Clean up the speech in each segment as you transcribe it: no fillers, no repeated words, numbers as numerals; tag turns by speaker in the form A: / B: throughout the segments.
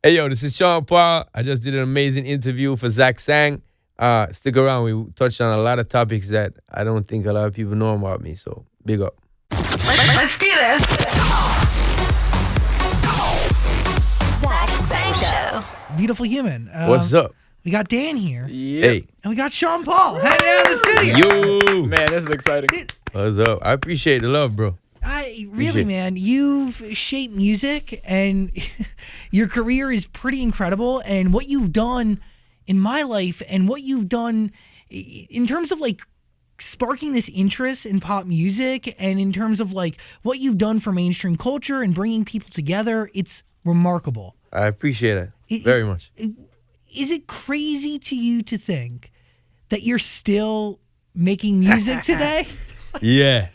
A: Hey, yo, this is Sean Paul. I just did an amazing interview for Zach Sang. Stick around. We touched on a lot of topics that I don't think a lot of people know about me. So, big up.
B: Let's do this. Zach Sang Show.
C: Beautiful human.
A: What's up?
C: We got Dan here.
D: Yep.
A: Hey.
C: And we got Sean Paul hanging out in the studio.
A: You.
D: Man, this is exciting.
C: Dude,
A: What's up? I appreciate the love, bro.
C: really, man, you've shaped music and your career is pretty incredible. And what you've done in my life and what you've done in terms of like sparking this interest in pop music and in terms of like what you've done for mainstream culture and bringing people together, it's remarkable.
A: I appreciate it very much.
C: Is it crazy to you to think that you're still making music today?
A: Yeah.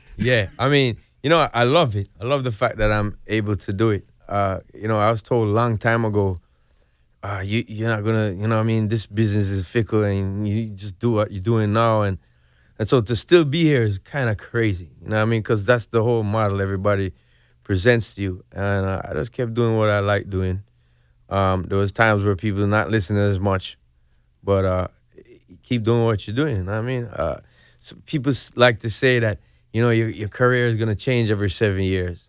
A: I mean, I love it. I love the fact that I'm able to do it. I was told a long time ago, you're not gonna, this business is fickle and you just do what you're doing now. And so to still be here is kind of crazy, because that's the whole model everybody presents to you. And I just kept doing what I like doing. There was times where people not listening as much, but keep doing what you're doing. So people like to say that, your career is going to change every 7 years.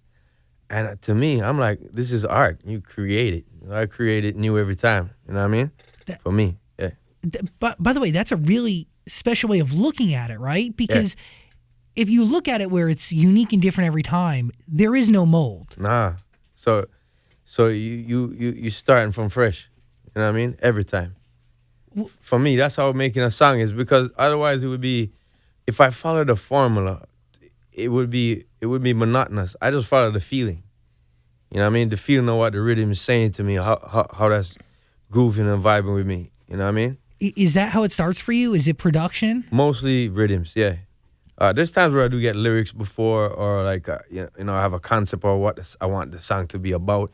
A: And to me, I'm like, this is art. You create it. I create it new every time. You know what I mean? For me, yeah.
C: But by the way, that's a really special way of looking at it, right? Because if you look at it where it's unique and different every time, there is no mold.
A: Nah. So you starting from fresh. You know what I mean? Every time. For me, that's how making a song is, because otherwise it would be, if I follow the formula, it would be monotonous. I just follow the feeling. You know what I mean? The feeling of what the rhythm is saying to me, how that's grooving and vibing with me. You know what I mean?
C: Is that how it starts for you? Is it production?
A: Mostly rhythms, yeah. There's times where I do get lyrics before, or like, I have a concept of what I want the song to be about.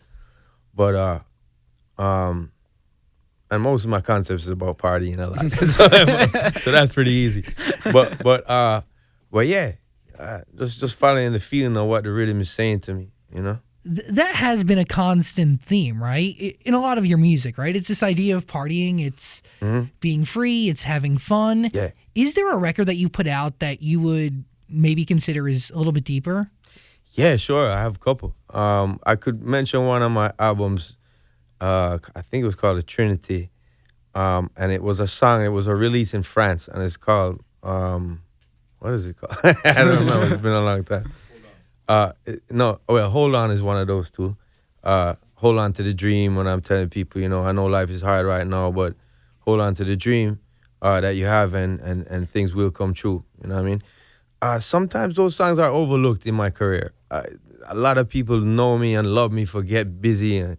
A: But, and most of my concepts is about partying a lot. So that's pretty easy. But yeah, just following the feeling of what the rhythm is saying to me,
C: That has been a constant theme, right? In a lot of your music, right? It's this idea of partying, it's being free, it's having fun.
A: Yeah.
C: Is there a record that you put out that you would maybe consider is a little bit deeper?
A: Yeah, sure. I have a couple. I could mention one of my albums. I think it was called The Trinity. And it was a song, it was a release in France, and it's called, what is it called? I don't remember. It's been a long time. Hold On is one of those two. Hold on to the dream, when I'm telling people, I know life is hard right now, but hold on to the dream that you have, and things will come true. You know what I mean? Sometimes those songs are overlooked in my career. A lot of people know me and love me for Get Busy and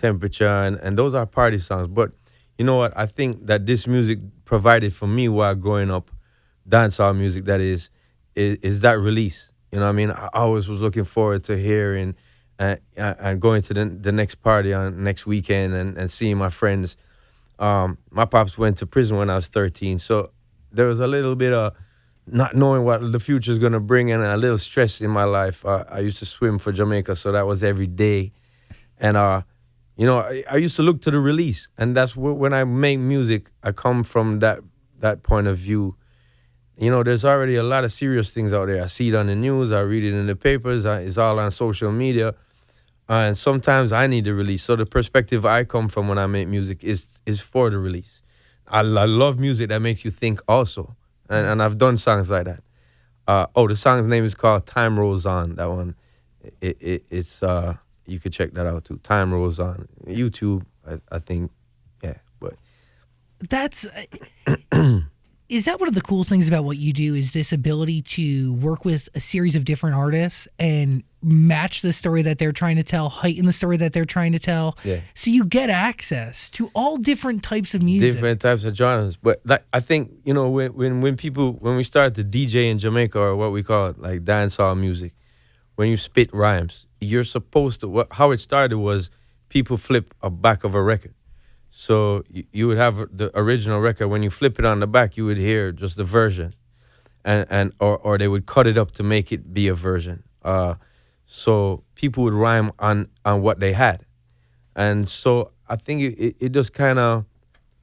A: Temperature, and those are party songs. But you know what? I think that this music provided for me while growing up, dancehall music, that is that release. You know what I mean? I always was looking forward to hearing and going to the next party on next weekend and seeing my friends. My pops went to prison when I was 13, so there was a little bit of not knowing what the future is going to bring and a little stress in my life. I used to swim for Jamaica, so that was every day. And, I used to look to the release. And that's when I make music, I come from that point of view. There's already a lot of serious things out there. I see it on the news. I read it in the papers. It's all on social media. And sometimes I need the release. So the perspective I come from when I make music is for the release. I love music that makes you think also. And I've done songs like that. The song's name is called Time Rolls On. That one, it's you could check that out too. Time Rolls On. YouTube, I think, yeah. But
C: that's is that one of the cool things about what you do, is this ability to work with a series of different artists and match the story that they're trying to tell, heighten the story that they're trying to tell.
A: Yeah.
C: So you get access to all different types of music.
A: Different types of genres. But I think, when we start to DJ in Jamaica, or what we call it, like dancehall music, when you spit rhymes, you're supposed to, how it started was people flip a back of a record. So you would have the original record. When you flip it on the back, you would hear just the version, or they would cut it up to make it be a version. So people would rhyme on what they had. and so I think it just kind of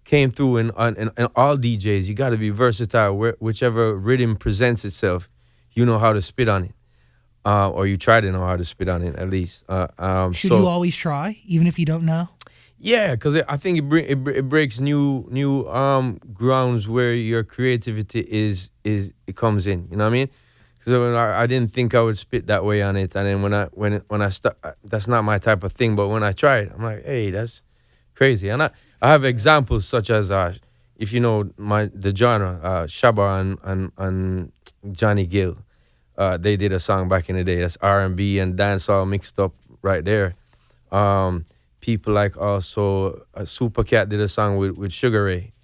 A: came through in all DJs. You got to be versatile. Whichever rhythm presents itself, you know how to spit on it, or you try to know how to spit on it at least.
C: Should you always try, even if you don't know?
A: Yeah, because I think it breaks new grounds where your creativity it comes in. You know what I mean? Because I didn't think I would spit that way on it, and then when I start, that's not my type of thing. But when I try it, I'm like, hey, that's crazy. And I have examples such as if you know the genre, Shabba and Johnny Gill, they did a song back in the day. That's R&B and dancehall mixed up right there. People like also Super Cat did a song with Sugar Ray,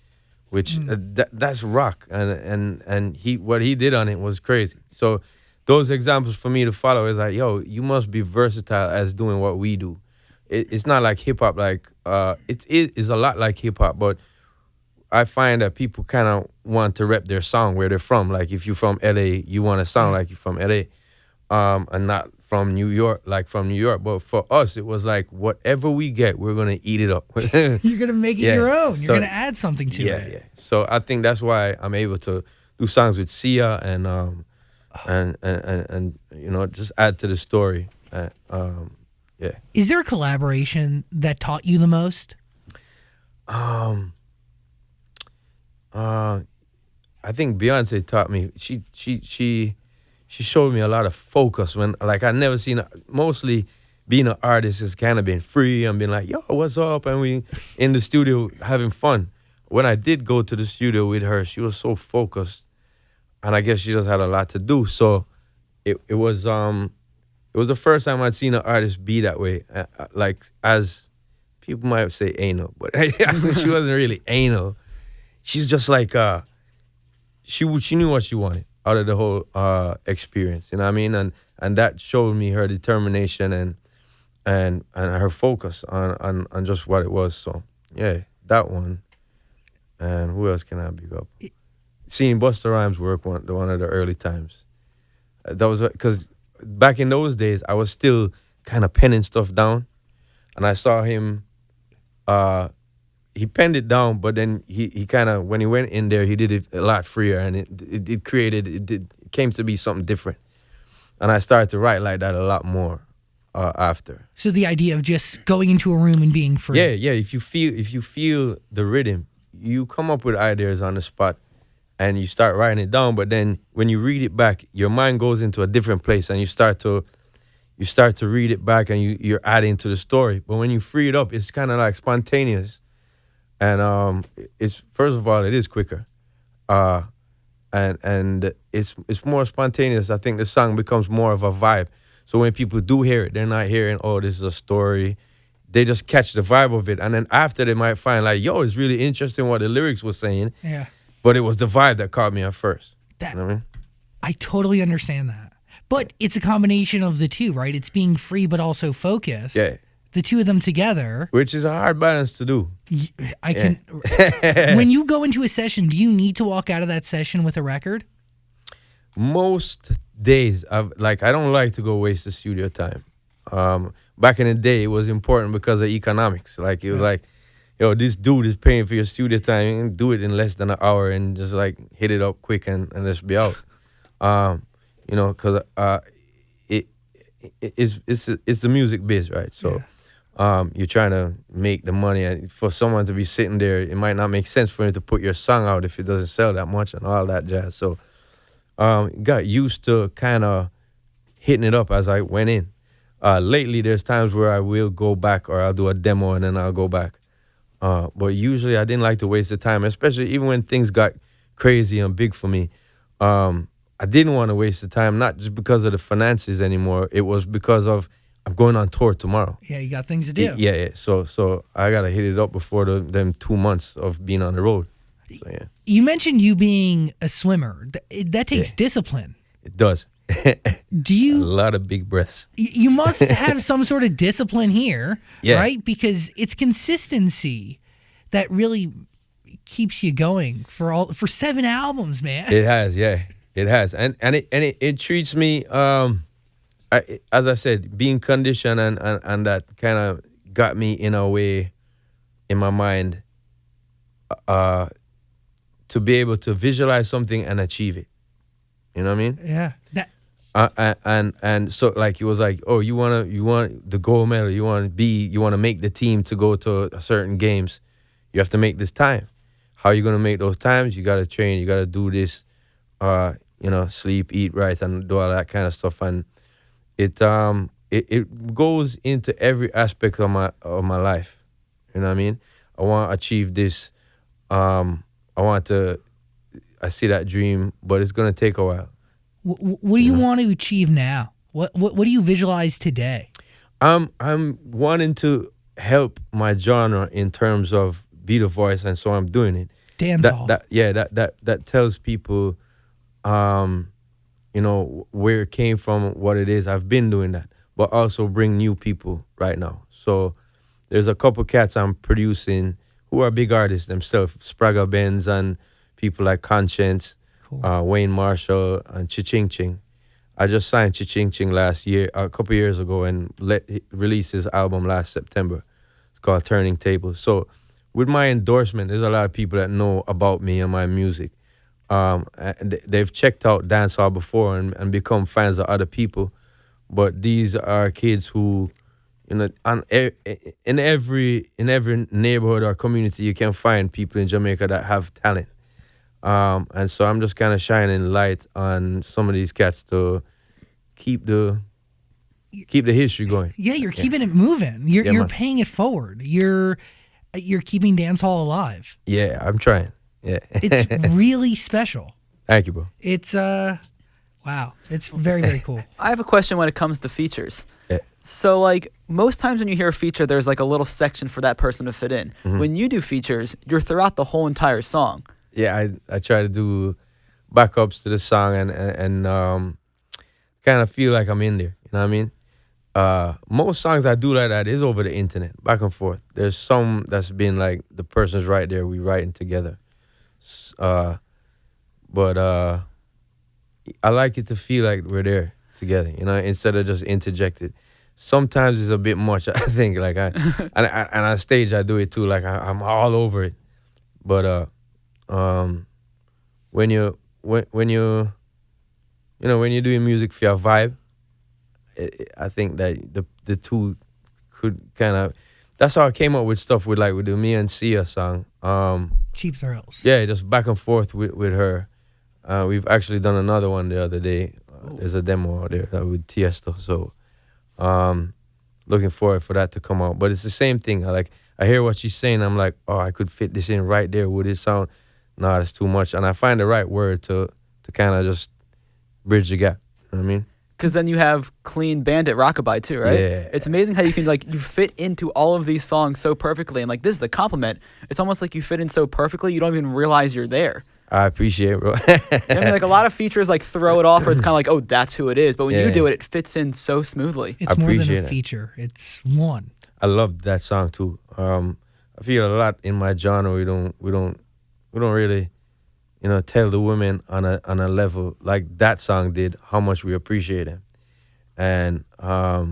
A: which that's rock, and what he did on it was crazy. So those examples for me to follow is like, yo, you must be versatile as doing what we do. It's not like hip hop, like it is a lot like hip hop, but I find that people kind of want to rep their song where they're from. Like if you're from LA, you want to sound like you're from LA, and not from New York, like from New York. But for us, it was like whatever we get, we're gonna eat it up.
C: You're gonna make it your own. You're
A: So,
C: gonna add something to it.
A: Yeah. So I think that's why I'm able to do songs with Sia and you know, just add to the story. Yeah.
C: Is there a collaboration that taught you the most?
A: I think Beyonce taught me. She showed me a lot of focus when, like, I never seen. Mostly, being an artist has kind of been free and been like, yo, what's up? And we in the studio having fun. When I did go to the studio with her, she was so focused, and I guess she just had a lot to do. So it was the first time I'd seen an artist be that way. Like, as people might say anal, but she wasn't really anal. She's just like she knew what she wanted out of the whole experience. You know what I mean? And that showed me her determination and her focus on just what it was. So yeah, that one. And who else can I big up? Seeing Busta Rhymes work one of the early times. That was because back in those days I was still kind of penning stuff down, and I saw him. He penned it down, but then he kind of, when he went in there, he did it a lot freer, and it came to be something different. And I started to write like that a lot more after.
C: So the idea of just going into a room and being free.
A: Yeah. If you feel the rhythm, you come up with ideas on the spot, and you start writing it down. But then when you read it back, your mind goes into a different place, and you start to read it back, and you're adding to the story. But when you free it up, it's kind of like spontaneous. And it's, first of all, it is quicker, and it's more spontaneous. I think the song becomes more of a vibe. So when people do hear it, they're not hearing, oh, this is a story. They just catch the vibe of it, and then after they might find like, yo, it's really interesting what the lyrics were saying.
C: Yeah.
A: But it was the vibe that caught me at first.
C: That,
A: you know what I mean?
C: I totally understand that. But it's a combination of the two, right? It's being free but also focused.
A: Yeah.
C: The two of them together.
A: Which is a hard balance to do.
C: I can. When you go into a session, do you need to walk out of that session with a record?
A: Most days, I don't like to go waste the studio time. Back in the day, it was important because of economics. Like, it was like, yo, this dude is paying for your studio time, and do it in less than an hour and just like hit it up quick and let's be out. You know, because it's the music biz, right? So you're trying to make the money, and for someone to be sitting there, it might not make sense for him to put your song out if it doesn't sell that much and all that jazz. So got used to kind of hitting it up as I went in. Lately, there's times where I will go back, or I'll do a demo and then I'll go back. But usually I didn't like to waste the time, especially even when things got crazy and big for me. I didn't want to waste the time, not just because of the finances anymore. It was because of, I'm going on tour tomorrow.
C: Yeah, you got things to do.
A: Yeah. So I got to hit it up before them 2 months of being on the road. So, yeah.
C: You mentioned you being a swimmer. That takes discipline.
A: It does.
C: Do you?
A: A lot of big breaths.
C: You must have some sort of discipline here, right? Because it's consistency that really keeps you going for 7 albums, man.
A: It has, yeah. It has. And it treats me, as I said, being conditioned and that kind of got me in a way in my mind to be able to visualize something and achieve it. You know what I mean?
C: Yeah.
A: And so like it was like, oh, you want the gold medal, you want to make the team to go to certain games. You have to make this time. How are you gonna make those times? You gotta train, you gotta do this, sleep, eat right, and do all that kind of stuff. And it goes into every aspect of my life. You know what I mean? I want to achieve this. I see that dream, but it's gonna take a while.
C: What do you want to achieve now? What do you visualize today?
A: I'm wanting to help my genre in terms of be the voice, and so I'm doing it.
C: Dancehall.
A: That tells people, where it came from, what it is. I've been doing that, but also bring new people right now. So there's a couple cats I'm producing who are big artists themselves, Spraga Benz and people like Conscience,
C: Cool.
A: Wayne Marshall, and Chiching Ching. I just signed Chiching Ching a couple years ago, and released his album last September. It's called Turning Tables. So with my endorsement, there's a lot of people that know about me and my music. And they've checked out dancehall before and become fans of other people. But these are kids who, in every neighborhood or community, you can find people in Jamaica that have talent. And so I'm just kind of shining light on some of these cats to keep the history going.
C: Yeah, you're keeping it moving. You're
A: man.
C: paying it forward. You're keeping dancehall alive.
A: Yeah, I'm trying. Yeah.
C: It's really special.
A: Thank you, bro.
C: It's wow. It's very, very cool.
D: I have a question when it comes to features.
A: Yeah.
D: So, like, most times when you hear a feature, there's like a little section for that person to fit in.
A: Mm-hmm.
D: When you do features, you're throughout the whole entire song.
A: Yeah, I try to do backups to the song and kind of feel like I'm in there. You know what I mean? Most songs I do like that is over the internet, back and forth. There's some that's been like the person's right there, we writing together. But I like it to feel like we're there together, instead of just interjected. Sometimes it's a bit much, I think. Like and on stage I do it too. Like I'm all over it. But when you're doing music for your vibe, I think that the two could kind of. That's how I came up with stuff with the Me and Sia song.
C: Cheap Thrills.
A: Yeah, just back and forth with her. We've actually done another one the other day. There's a demo out there with Tiesto. So looking forward for that to come out. But it's the same thing. I hear what she's saying. I'm like, oh, I could fit this in right there. Would it sound? No, that's too much. And I find the right word to kind of just bridge the gap. You know what I mean?
D: Because then you have clean Bandit Rockabye too, right?
A: Yeah.
D: It's amazing how you can you fit into all of these songs so perfectly. And this is a compliment. It's almost like you fit in so perfectly you don't even realize you're there.
A: I appreciate it, bro.
D: I mean, a lot of features throw it off, or it's kind of like, oh, that's who it is. But when you
A: Yeah.
D: do it, it fits in so smoothly.
C: It's more than
A: appreciate
C: a
A: it.
C: feature. It's one.
A: I love that song too. I feel a lot in my genre. We don't really, tell the women on a level like that song did how much we appreciate them. And I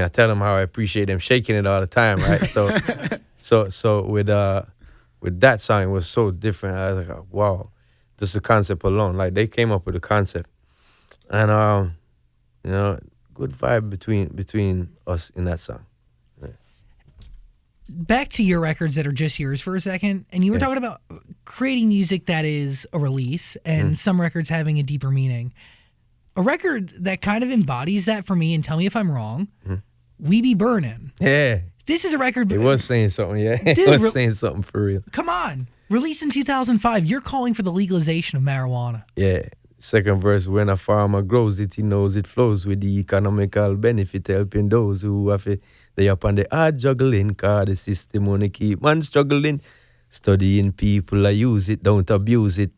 A: tell them how I appreciate them shaking it all the time, right? So with that song, it was so different. I was like, wow, just the concept alone. They came up with the concept, and good vibe between us in that song.
C: Back to your records that are just yours for a second, and you were talking about creating music that is a release, and some records having a deeper meaning. A record that kind of embodies that for me, and tell me if I'm wrong, We Be Burnin'.
A: Yeah,
C: This is a record.
A: it was saying something. Yeah,
C: Dude,
A: it was saying something for real.
C: Come on. Released in 2005, you're calling for the legalization of marijuana.
A: Yeah. Second verse, when a farmer grows it, he knows it flows with the economical benefit, helping those who have it. They up on the hard juggling, cause the system only keep man struggling. Studying people, I use it, don't abuse it.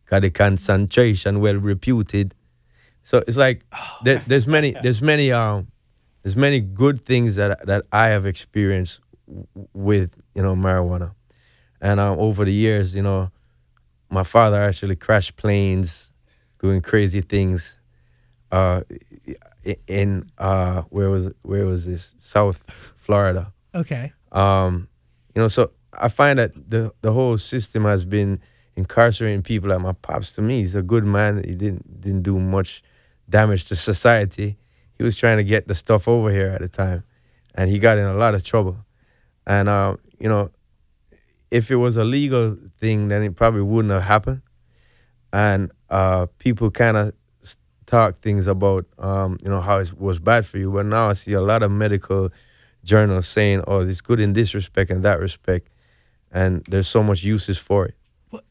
A: Cause the concentration well reputed. So it's like there's many good things that I have experienced with marijuana, and over the years, my father actually crashed planes, doing crazy things. in where was this? South Florida.
C: Okay.
A: So I find that the whole system has been incarcerating people. Like my pops, to me, he's a good man. He didn't do much damage to society. He was trying to get the stuff over here at the time, and he got in a lot of trouble. And if it was a legal thing, then it probably wouldn't have happened. And people kind of talk things about how it was bad for you. But now I see a lot of medical journals saying, "Oh, it's good in this respect and that respect," and there's so much uses for it.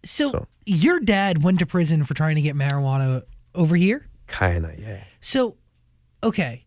C: So your dad went to prison for trying to get marijuana over here?
A: Kinda, yeah.
C: So, okay,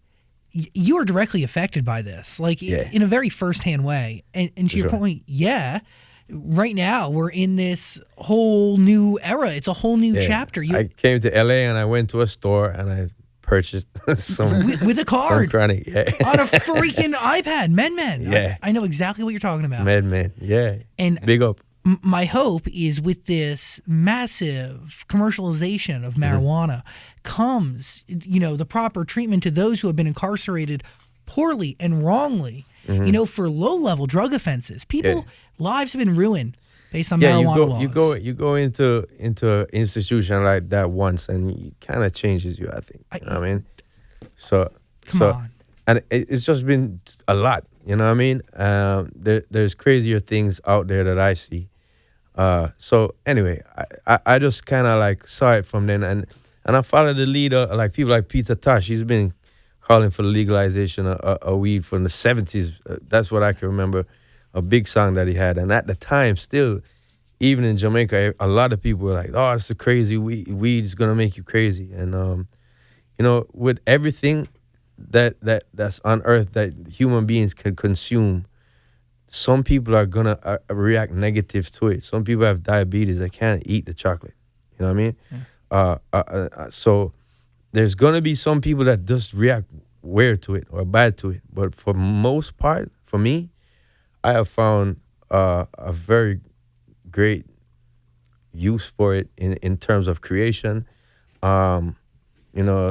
C: you are directly affected by this, like
A: Yeah.
C: in a very firsthand way. And to your
A: Sure.
C: point, yeah, right now we're in this whole new era. It's a whole new
A: Yeah.
C: chapter.
A: I came to LA and I went to a store and I purchased some
C: with a
A: some
C: card
A: chronic, yeah.
C: on a freaking iPad, men.
A: Yeah.
C: I know exactly what you're talking about.
A: Man, yeah.
C: And
A: Big up.
C: my hope is with this massive commercialization of marijuana comes, the proper treatment to those who have been incarcerated poorly and wrongly, for low-level drug offenses. People, lives have been ruined based on marijuana laws.
A: you go into an institution like that once, and it kind of changes you. I think. You know what I mean?
C: Come on.
A: And it's just been a lot. You know what I mean? There's crazier things out there that I see. So anyway, I just kind of like saw it from then, and I followed the leader, like people like Peter Tosh. He's been calling for the legalization of weed from the 70s. That's what I can remember, a big song that he had. And at the time, still, even in Jamaica, a lot of people were like, "Oh, it's a crazy weed. Weed is gonna make you crazy." And with everything that's on earth that human beings can consume, some people are gonna react negative to it. Some people have diabetes; they can't eat the chocolate. You know what I mean? Yeah. So there's gonna be some people that just react weird to it or bad to it. But for most part, for me, I have found a very great use for it in terms of creation.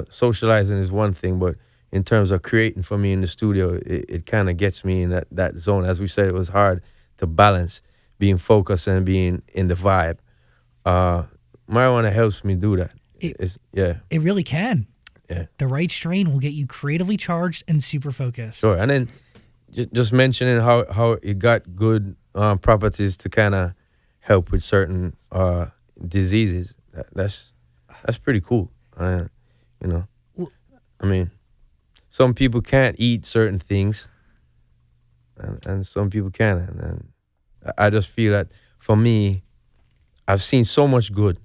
A: Socializing is one thing, but in terms of creating for me in the studio, it kind of gets me in that zone. As we said, it was hard to balance being focused and being in the vibe. Marijuana helps me do that.
C: It really can.
A: Yeah.
C: The right strain will get you creatively charged and super focused.
A: Sure. And then just mentioning how it got good properties to kind of help with certain diseases. That's pretty cool. I mean, some people can't eat certain things, and some people can. And I just feel that for me, I've seen so much good,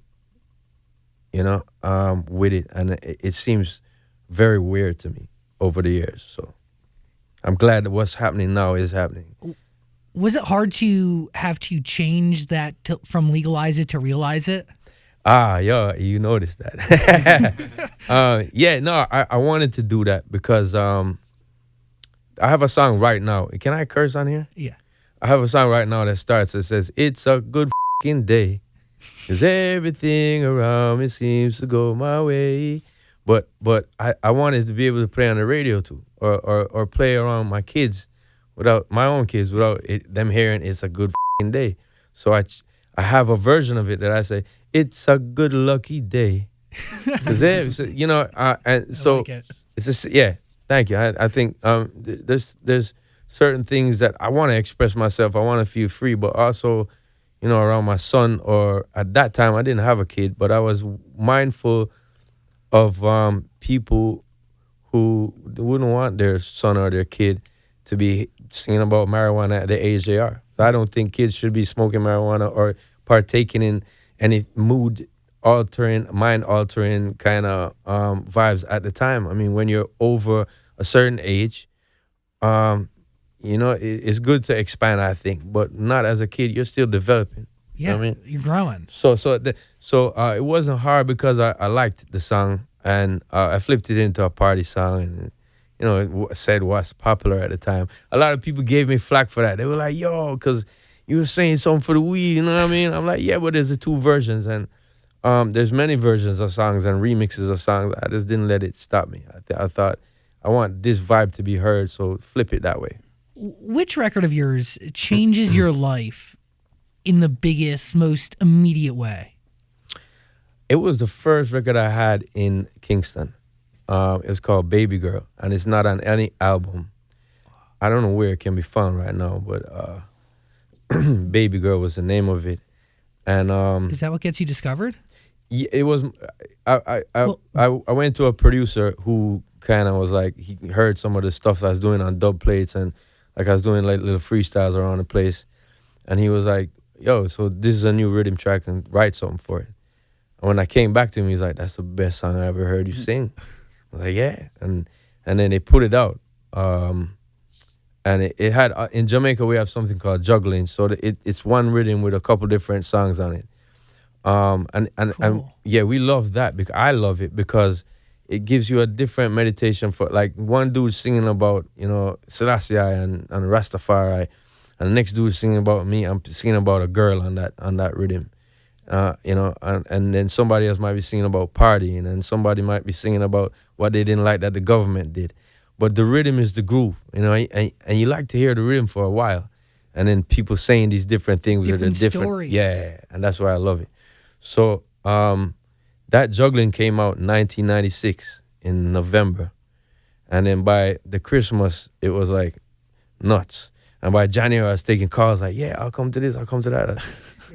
A: with it, and it seems very weird to me over the years. So I'm glad that what's happening now is happening.
C: Was it hard to have to change that from legalize it to realize it?
A: Yeah, you noticed that. I wanted to do that because I have a song right now. Can I curse on here?
C: Yeah.
A: I have a song right now that starts, it says, "It's a good fucking day, 'cause everything around me seems to go my way." But I wanted to be able to play on the radio too, or play around my kids, without them hearing it's a good fucking day. So I have a version of it that I say, "It's a good lucky day." And so
C: like it.
A: Thank you. I think there's certain things that I want to express myself. I want to feel free, but also, around my son, or at that time I didn't have a kid, but I was mindful of people who wouldn't want their son or their kid to be singing about marijuana at the age they are. I don't think kids should be smoking marijuana or partaking in any mood-altering, mind-altering kind of vibes at the time. I mean, when you're over a certain age, it's good to expand, I think, but not as a kid. You're still developing.
C: Yeah,
A: You know what I mean?
C: you're growing.
A: So it wasn't hard because I liked the song, and I flipped it into a party song, and it said what's popular at the time. A lot of people gave me flack for that. They were like, "Yo, because you were saying something for the weed," you know what I mean? I'm like, "Yeah, but there's the two versions," and There's many versions of songs and remixes of songs. I just didn't let it stop me. I thought I want this vibe to be heard, so flip it that way.
C: Which record of yours changes your life in the biggest, most immediate way?
A: It was the first record I had in Kingston. It was called Baby Girl, and it's not on any album. I don't know where it can be found right now, but Baby Girl was the name of it. And
C: Is that what gets you discovered?
A: yeah, it was. I went to a producer who kind of was like, he heard some of the stuff I was doing on dub plates, and like I was doing like little freestyles around the place, and he was like, "Yo, so this is a new rhythm track, and write something for it." And when I came back to him, he's like, "That's the best song I ever heard you sing." I was like, "Yeah," and then they put it out. And it had in Jamaica we have something called juggling, so it's one rhythm with a couple different songs on it. And
C: Cool.
A: yeah, we love that because I love it because it gives you a different meditation for like one dude singing about Selassie and Rastafari, and the next dude singing about me. I'm singing about a girl on that rhythm, and then somebody else might be singing about partying, and somebody might be singing about what they didn't like that the government did. But the rhythm is the groove, and you like to hear the rhythm for a while, and then people saying these different things that are
C: Different
A: different.
C: stories.
A: Yeah, and that's why I love it. So that juggling came out in 1996 in November, and then by the Christmas it was like nuts, and by January I was taking calls like, yeah, I'll come to this, I'll come to that.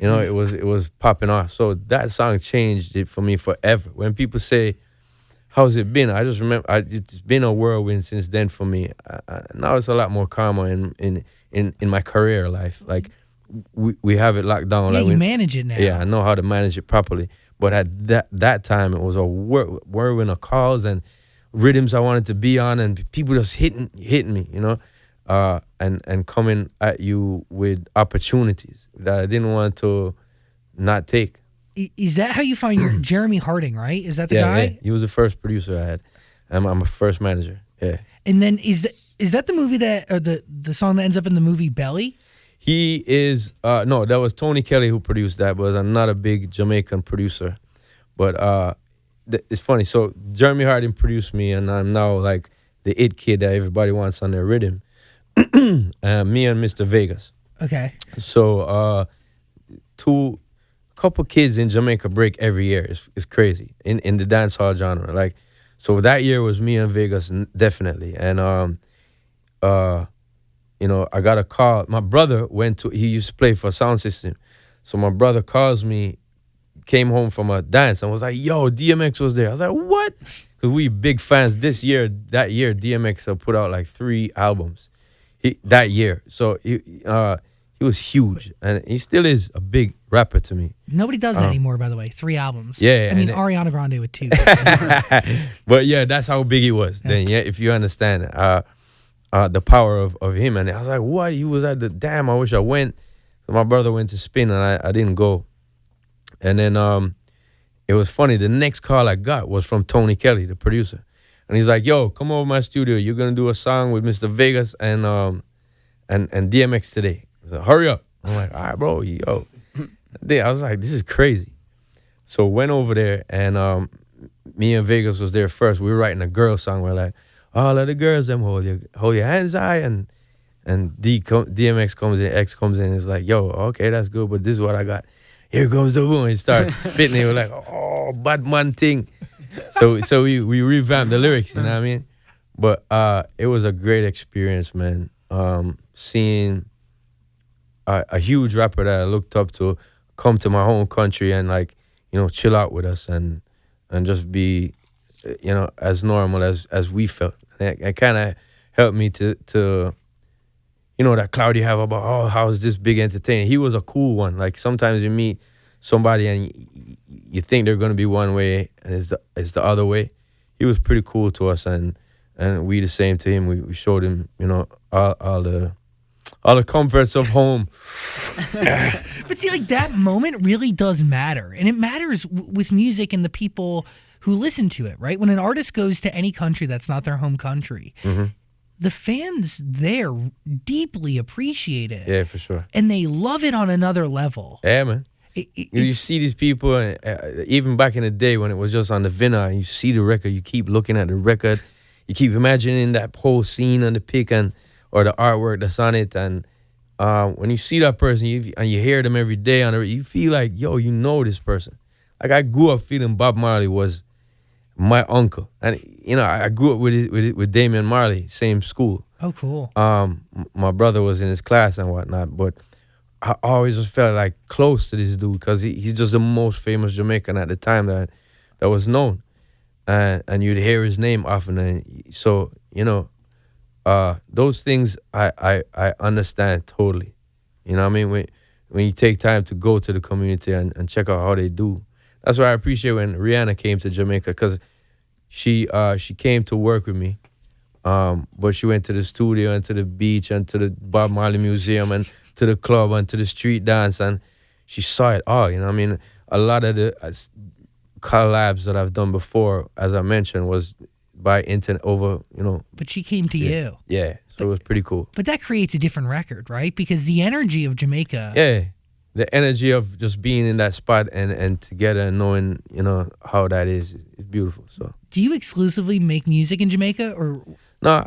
A: It was popping off. So that song changed it for me forever. When people say, how's it been? I just remember it's been a whirlwind since then for me. Now it's a lot more calmer in my career life. Like we have it locked down.
C: Yeah,
A: like
C: you manage it now.
A: Yeah, I know how to manage it properly. But at that time, it was a whirlwind of calls and rhythms I wanted to be on, and people just hitting me, and coming at you with opportunities that I didn't want to not take.
C: Is that how you find your Jeremy Harding, right? Is that the guy?
A: Yeah, he was the first producer I had. I'm a first manager. Yeah.
C: And then is that the movie that or the song that ends up in the movie Belly?
A: He is no, that was Tony Kelly who produced that, but I'm not a big Jamaican producer. But it's funny. So Jeremy Harding produced me, and I'm now like the it kid that everybody wants on their rhythm. Me and Mr. Vegas.
C: Okay.
A: So couple kids in Jamaica break every year. It's crazy in the dance hall genre. Like, so that year was me and Vegas definitely. And I got a call. My brother he used to play for Sound System. So my brother calls me, came home from a dance and was like, yo, DMX was there. I was like, what? Because we big fans. That year, DMX put out like 3 albums that year. So he was huge, and he still is a big rapper to me.
C: Nobody does that anymore, by the way. 3 albums.
A: Yeah,
C: I mean, Ariana Grande with 2.
A: But yeah, that's how big he was then. Yeah, if you understand the power of him. And I was like, what? He was at I wish I went. So my brother went to spin, and I didn't go. And then it was funny. The next call I got was from Tony Kelly, the producer, and he's like, yo, come over to my studio. You're gonna do a song with Mr. Vegas and DMX today. I said, hurry up. I'm like, all right, bro, yo. I was like, this is crazy. So went over there, and me and Vegas was there first. We were writing a girl song. We're like, all of the girls, them hold your hands high, and DMX comes in, X comes in, and is like, yo, okay, that's good, but this is what I got. Here comes the boom. He started spitting. He was like, oh, bad man thing. So we revamped the lyrics, you know what I mean? But it was a great experience, man. Seeing a huge rapper that I looked up to come to my home country and chill out with us and just be as normal as we felt. And it kind of helped me to that cloud you have about, oh, how is this big entertainer? He was a cool one. Like sometimes you meet somebody and you think they're gonna be one way and it's the other way. He was pretty cool to us, and we the same to him. We showed him all the comforts of home.
C: But see, like that moment really does matter, and it matters with music and the people who listen to it, right? When an artist goes to any country that's not their home country, the fans there deeply appreciate it.
A: Yeah, for sure.
C: And they love it on another level.
A: Yeah, man. You see these people, and even back in the day when it was just on the vinyl, and you see the record, you keep looking at the record, you keep imagining that whole scene on the pic or the artwork that's on it, and when you see that person and you hear them every day you feel like, yo, you know this person. Like I grew up feeling Bob Marley was my uncle, and I grew up with Damian Marley, same school.
C: Oh, cool.
A: My brother was in his class and whatnot, but I always just felt like close to this dude because he's just the most famous Jamaican at the time that was known, and you'd hear his name often, and so those things I understand totally. You know what I mean? When you take time to go to the community and check out how they do. That's why I appreciate when Rihanna came to Jamaica, because she came to work with me, but she went to the studio and to the beach and to the Bob Marley Museum and to the club and to the street dance, and she saw it all. You know what I mean? A lot of the collabs that I've done before, as I mentioned, was by internet over,
C: But she came to you.
A: Yeah, so it was pretty cool.
C: But that creates a different record, right? Because the energy of Jamaica.
A: Yeah, the energy of just being in that spot and together and knowing, how that is beautiful. So.
C: Do you exclusively make music in Jamaica, or?
A: No,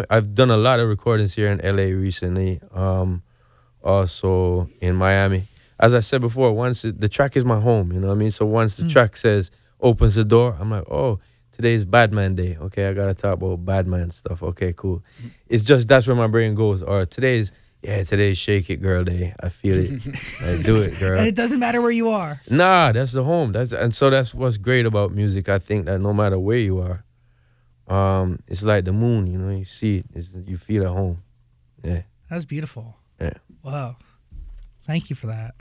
A: I've done a lot of recordings here in LA recently. Also in Miami. As I said before, once the track is my home, you know what I mean? So once the track opens the door, I'm like, oh, today's Badman Day. Okay, I gotta talk about Badman stuff. Okay, cool. It's just that's where my brain goes. Or today's Shake It Girl Day. I feel it. I do it, girl.
C: And it doesn't matter where you are.
A: Nah, that's the home. So that's what's great about music. I think that no matter where you are, it's like the moon. You see it. You feel at home. Yeah.
C: That's beautiful.
A: Yeah.
C: Wow. Thank you for that.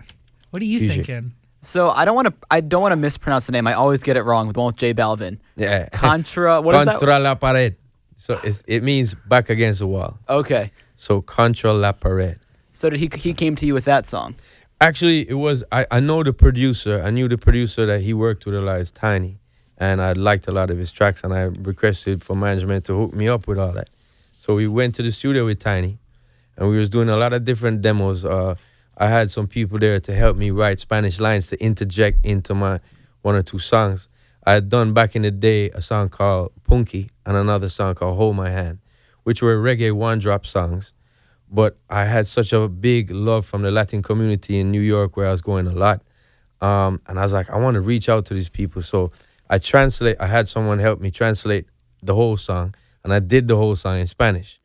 C: What are you thinking?
D: So I don't want to mispronounce the name. I always get it wrong with one with J Balvin.
A: Yeah.
D: Contra. What is that?
A: Contra La Pared. So it means back against the wall.
D: Okay.
A: So Contra La Pared.
D: So did he came to you with that song?
A: Actually, it was I know the producer. I knew the producer that he worked with a lot is Tiny, and I liked a lot of his tracks, and I requested for management to hook me up with all that. So we went to the studio with Tiny, and we was doing a lot of different demos. I had some people there to help me write Spanish lines to interject into my one or two songs. I had done back in the day a song called Punky and another song called Hold My Hand, which were reggae one-drop songs. But I had such a big love from the Latin community in New York where I was going a lot. And I was like, I want to reach out to these people. So I had someone help me translate the whole song, and I did the whole song in Spanish.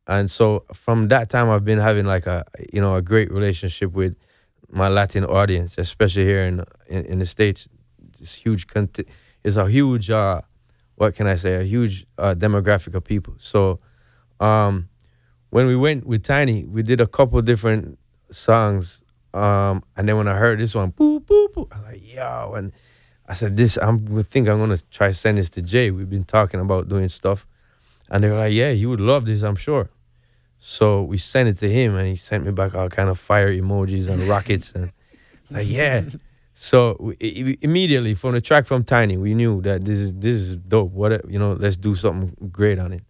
A: And so from that time, I've been having like a great relationship with my Latin audience, especially here in the States. It's a huge what can I say? A huge demographic of people. So when we went with Tiny, we did a couple different songs, and then when I heard this one, boo boo boo, I was like, yo, and I said, I'm gonna try to send this to Jay. We've been talking about doing stuff, and they were like, yeah, he would love this, I'm sure. So we sent it to him, and he sent me back all kind of fire emojis and rockets, and like, yeah. So immediately from the track from Tiny, we knew that this is dope. Let's do something great on it.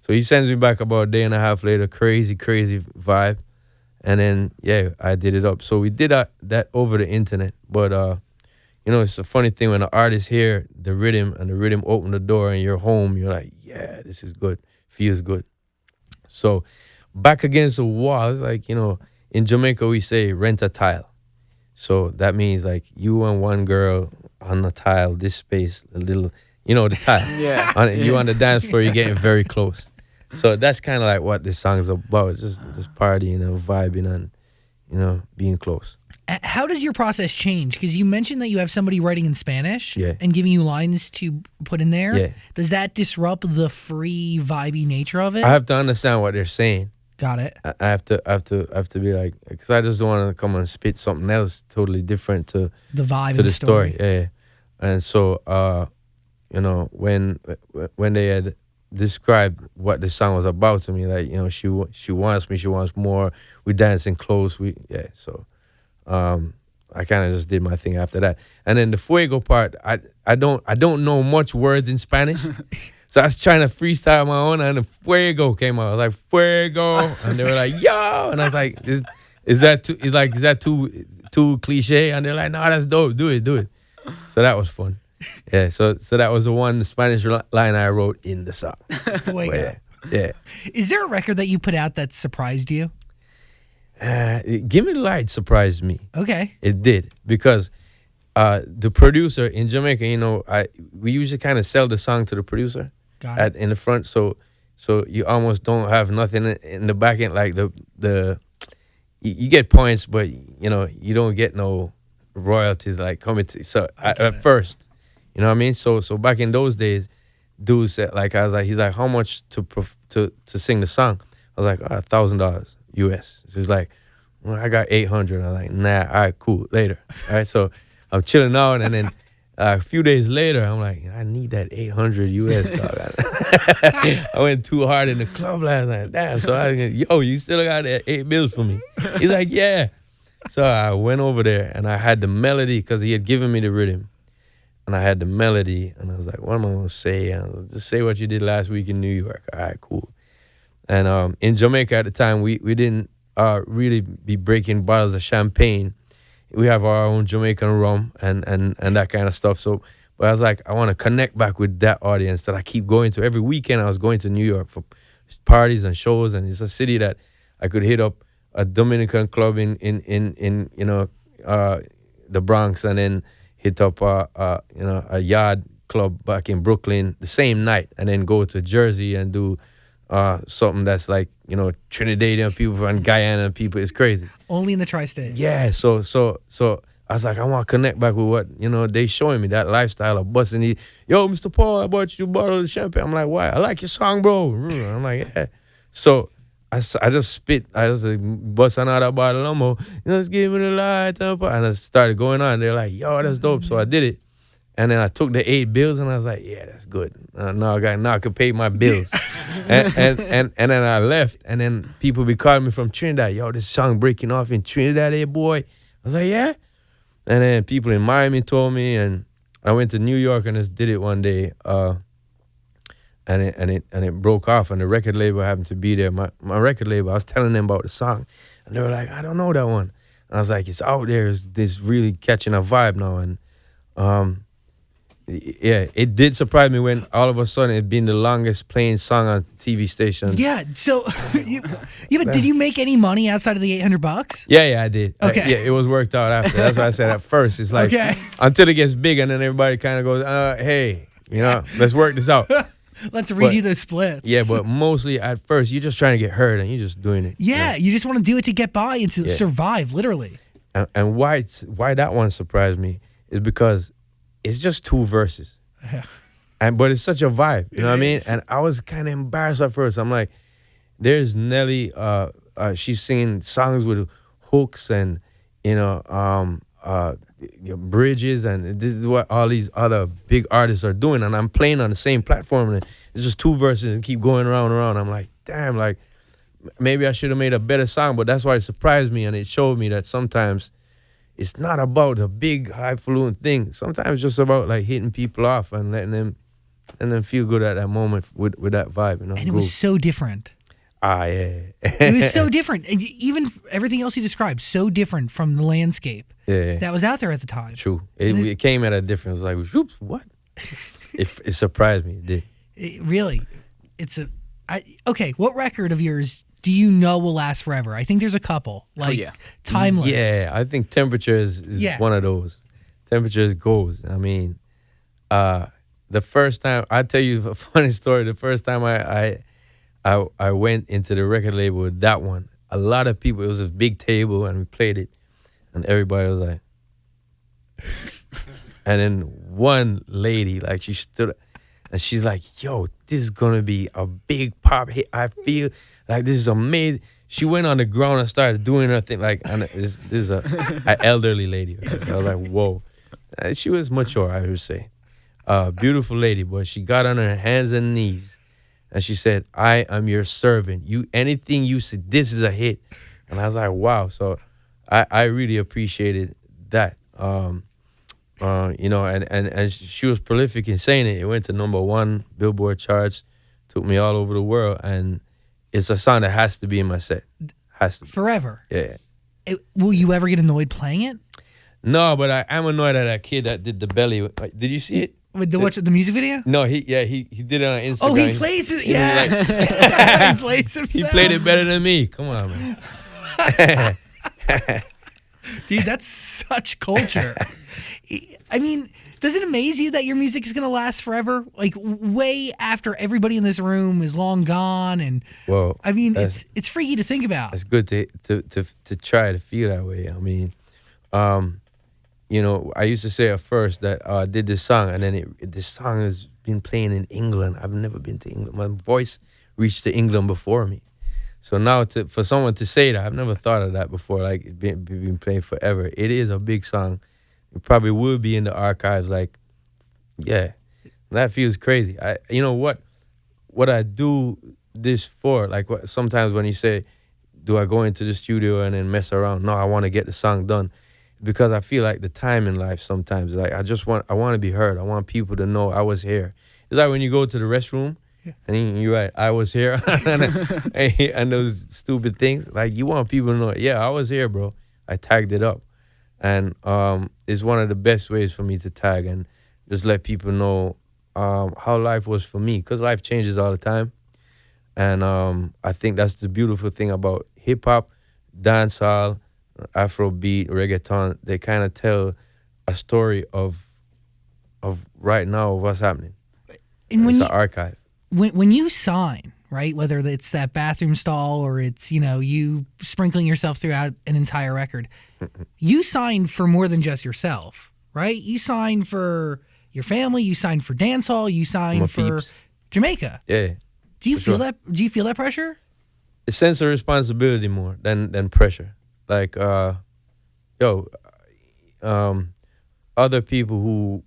A: So he sends me back about a day and a half later, crazy vibe, and then I did it up. So we did that over the internet, but it's a funny thing when the artists hear the rhythm and the rhythm open the door and you're home, you're like, yeah, this is good, feels good. So back against the wall, it's like, in Jamaica we say rent a tile. So that means like you and one girl on the tile, this space, a little, the tile.
D: Yeah.
A: You on the dance floor, you're getting very close. So that's kind of like what this song's about, just partying and vibing and, being close.
C: How does your process change? Because you mentioned that you have somebody writing in Spanish and giving you lines to put in there.
A: Yeah.
C: Does that disrupt the free, vibey nature of it?
A: I have to understand what they're saying.
C: Got it.
A: I have to be like, because I just don't want to come and spit something else totally different to
C: the vibe
A: to
C: of
A: the story. Yeah. And so, when they had described what the song was about to me, like, she wants me, she wants more. We dancing close. So, I kind of just did my thing after that. And then the fuego part, I don't know much words in Spanish. So I was trying to freestyle my own, and the fuego came out. I was like, fuego, and they were like, yo, and I was like, is that too too cliche, and they're like, "No, that's dope. Do it." So that was fun. Yeah. So that was the one Spanish line I wrote in the song.
C: Boy,
A: Yeah.
C: Is there a record that you put out that surprised you?
A: Give Me the Light surprised me.
C: Okay.
A: It did because the producer in Jamaica, we usually kind of sell the song to the producer in the front, so you almost don't have nothing in the back end. Like you get points, but you don't get no royalties like coming to. So at first, you know what I mean. So back in those days, dude said he's like, how much to sing the song? I was like, $1,000 US. So he's like, well, I got 800. I'm like, nah, all right, cool, later. All right, so I'm chilling out, and then a few days later, I'm like, I need that 800 US, dog. I went too hard in the club last night. Damn, so you still got that 8 bills for me? He's like, yeah. So I went over there, and I had the melody, because he had given me the rhythm. And I had the melody, and I was like, what am I going to say? And I was like, just say what you did last week in New York. All right, cool. And in Jamaica at the time, we didn't really be breaking bottles of champagne. We have our own Jamaican rum and that kind of stuff. So, but I was like, I want to connect back with that audience that I keep going to. Every weekend I was going to New York for parties and shows, and it's a city that I could hit up a Dominican club in the Bronx, and then hit up a yard club back in Brooklyn the same night, and then go to Jersey and do something that's like, Trinidadian people and Guyana people. It's crazy.
C: Only in the tri-state.
A: Yeah, so I was like, I want to connect back with what, they showing me, that lifestyle of busting the, yo, Mr. Paul, I bought you a bottle of champagne. I'm like, why? I like your song, bro. I'm like, yeah. So I just spit. I just like, bust another bottle of more. Just give me the light up. And I started going on. They're like, yo, that's dope. So I did it. And then I took the 8 bills, and I was like, yeah, that's good. Now I can pay my bills. and then I left, and then people be calling me from Trinidad. Yo, this song breaking off in Trinidad, eh, boy? I was like, yeah. And then people in Miami told me, and I went to New York and just did it one day. And it broke off, and the record label happened to be there. My record label, I was telling them about the song, and they were like, I don't know that one. And I was like, it's out there. It's really catching a vibe now. And yeah, it did surprise me when all of a sudden it been the longest playing song on TV stations.
C: Yeah. So, but did you make any money outside of the $800?
A: Yeah, I did.
C: Okay.
A: Yeah, it was worked out after. That's why I said at first. It's like until it gets big, and then everybody kind of goes, hey, let's work this out.
C: Let's redo those splits.
A: Yeah, but mostly at first, you're just trying to get heard, and you're just doing it.
C: Yeah, you just want to do it to get by and to survive, literally.
A: And why that one surprised me is because it's just 2 verses. But it's such a vibe, you know what I mean? And I was kind of embarrassed at first. I'm like, there's Nelly, she's singing songs with hooks and, bridges, and this is what all these other big artists are doing, and I'm playing on the same platform, and it's just 2 verses and keep going around and around. I'm like, damn, like maybe I should have made a better song, but that's why it surprised me, and it showed me that sometimes it's not about the big highfalutin thing. Sometimes it's just about like hitting people off and letting them feel good at that moment with that vibe,
C: And it was so different.
A: Yeah.
C: It was so different. And even everything else you described, so different from the landscape that was out there at the time.
A: True. It came at a different, it was like, whoops, what? It surprised me. It did.
C: Really. Okay, what record of yours do you know will last forever? I think there's a couple. Timeless.
A: Yeah, I think Temperature is one of those. Temperature goes. I mean, the first time, I'll tell you a funny story. The first time I went into the record label with that one, a lot of people, it was a big table, and we played it, and everybody was like, and then one lady, like, she stood up, and she's like, yo, this is going to be a big pop hit. I feel like this is amazing. She went on the ground and started doing her thing. Like, this is an elderly lady. I was like, whoa. She was mature, I would say. Beautiful lady, but she got on her hands and knees, and she said, I am your servant. Anything you said, this is a hit. And I was like, wow. So I really appreciated that. And she was prolific in saying it. It went to #1 Billboard charts, took me all over the world, and it's a song that has to be in my set. Has to be.
C: Forever.
A: Yeah.
C: Will you ever get annoyed playing it?
A: No, but I'm annoyed at that kid that did the belly. Did you see it?
C: With the music video?
A: No, he did it on Instagram.
C: Oh, he plays it. Yeah, he plays himself.
A: He played it better than me. Come on, man.
C: Dude, that's such culture. I mean, does it amaze you that your music is gonna last forever? Like way after everybody in this room is long gone, and
A: Well,
C: I mean, it's freaky to think about.
A: it's good to try to feel that way. I mean, I used to say at first that I did this song, and then this song has been playing in England. I've never been to England. My voice reached to England before me. So now for someone to say that, I've never thought of that before. Like it's been playing forever. It is a big song. It probably will be in the archives. Like, yeah, that feels crazy. What I do this for? Like sometimes when you say, do I go into the studio and then mess around? No, I want to get the song done. Because I feel like the time in life sometimes, like I want to be heard. I want people to know I was here. It's like when you go to the restroom and you're right, I was here, and those stupid things. Like you want people to know, yeah, I was here, bro. I tagged it up, and it's one of the best ways for me to tag and just let people know how life was for me. Because life changes all the time, and I think that's the beautiful thing about hip hop, dancehall, Afrobeat, reggaeton. They kind of tell a story of right now of what's happening.
C: And
A: it's an archive.
C: When you sign, right, whether it's that bathroom stall or it's you sprinkling yourself throughout an entire record, you sign for more than just yourself, right? You sign for your family, you sign for dancehall, you sign for
A: peeps.
C: Jamaica.
A: Yeah.
C: Do you feel
A: sure.
C: that? Do you feel that pressure?
A: A sense of responsibility more than pressure. Like, other people who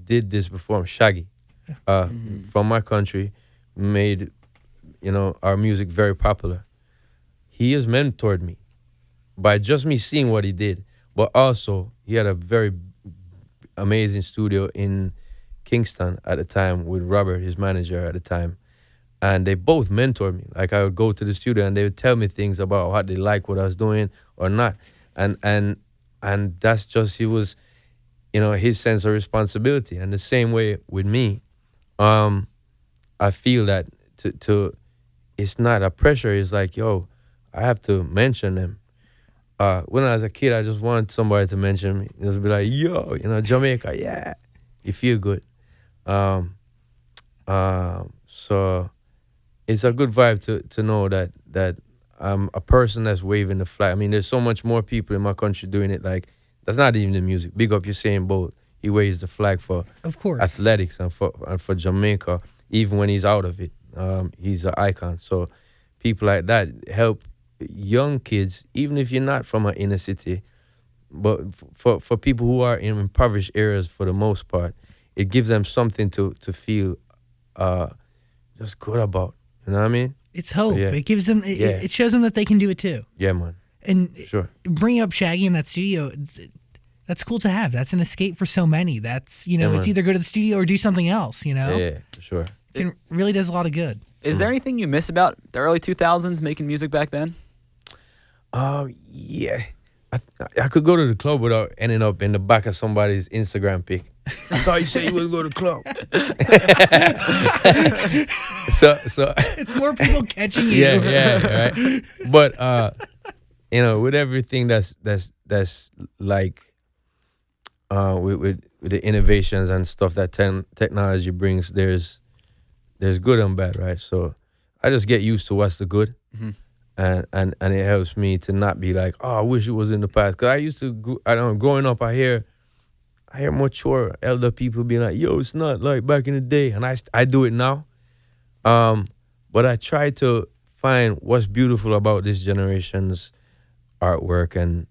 A: did this before, Shaggy, from my country, made, our music very popular. He has mentored me by just me seeing what he did, but also he had a very amazing studio in Kingston at the time with Robert, his manager at the time. And they both mentored me. Like I would go to the studio and they would tell me things about how they like what I was doing or not. And that's just, he was, his sense of responsibility. And the same way with me, I feel that it's not a pressure. It's like, yo, I have to mention them. When I was a kid, I just wanted somebody to mention me. Just be like, yo, Jamaica, yeah. You feel good. So it's a good vibe to know that I'm a person that's waving the flag. I mean, there's so much more people in my country doing it. Like, that's not even the music. Big up Usain Bolt. He waves the flag for
C: Of course.
A: athletics and for Jamaica, even when he's out of it. He's an icon. So people like that help young kids, even if you're not from an inner city, but for people who are in impoverished areas for the most part, it gives them something to feel just good about. You know what I mean?
C: It's hope.
A: So, yeah.
C: It gives them. It shows them that they can do it too.
A: Yeah, man.
C: And
A: Sure.
C: bringing up Shaggy in that studio, that's cool to have. That's an escape for so many. That's
A: Yeah,
C: it's
A: man.
C: either go to the studio or do something else.
A: Yeah, for sure.
C: Really does a lot of good.
D: Is there anything you miss about the early 2000s making music back then?
A: Yeah. I could go to the club without ending up in the back of somebody's Instagram pic. I thought you said you would go to the club. so
C: It's more people catching you.
A: yeah, right. But with everything that's like with the innovations and stuff that technology brings, there's good and bad, right? So I just get used to what's the good.
D: Mm-hmm.
A: And it helps me to not be like, oh, I wish it was in the past. Because I used to, growing up, I hear mature elder people being like, yo, it's not like back in the day. And I do it now. But I try to find what's beautiful about this generation's artwork and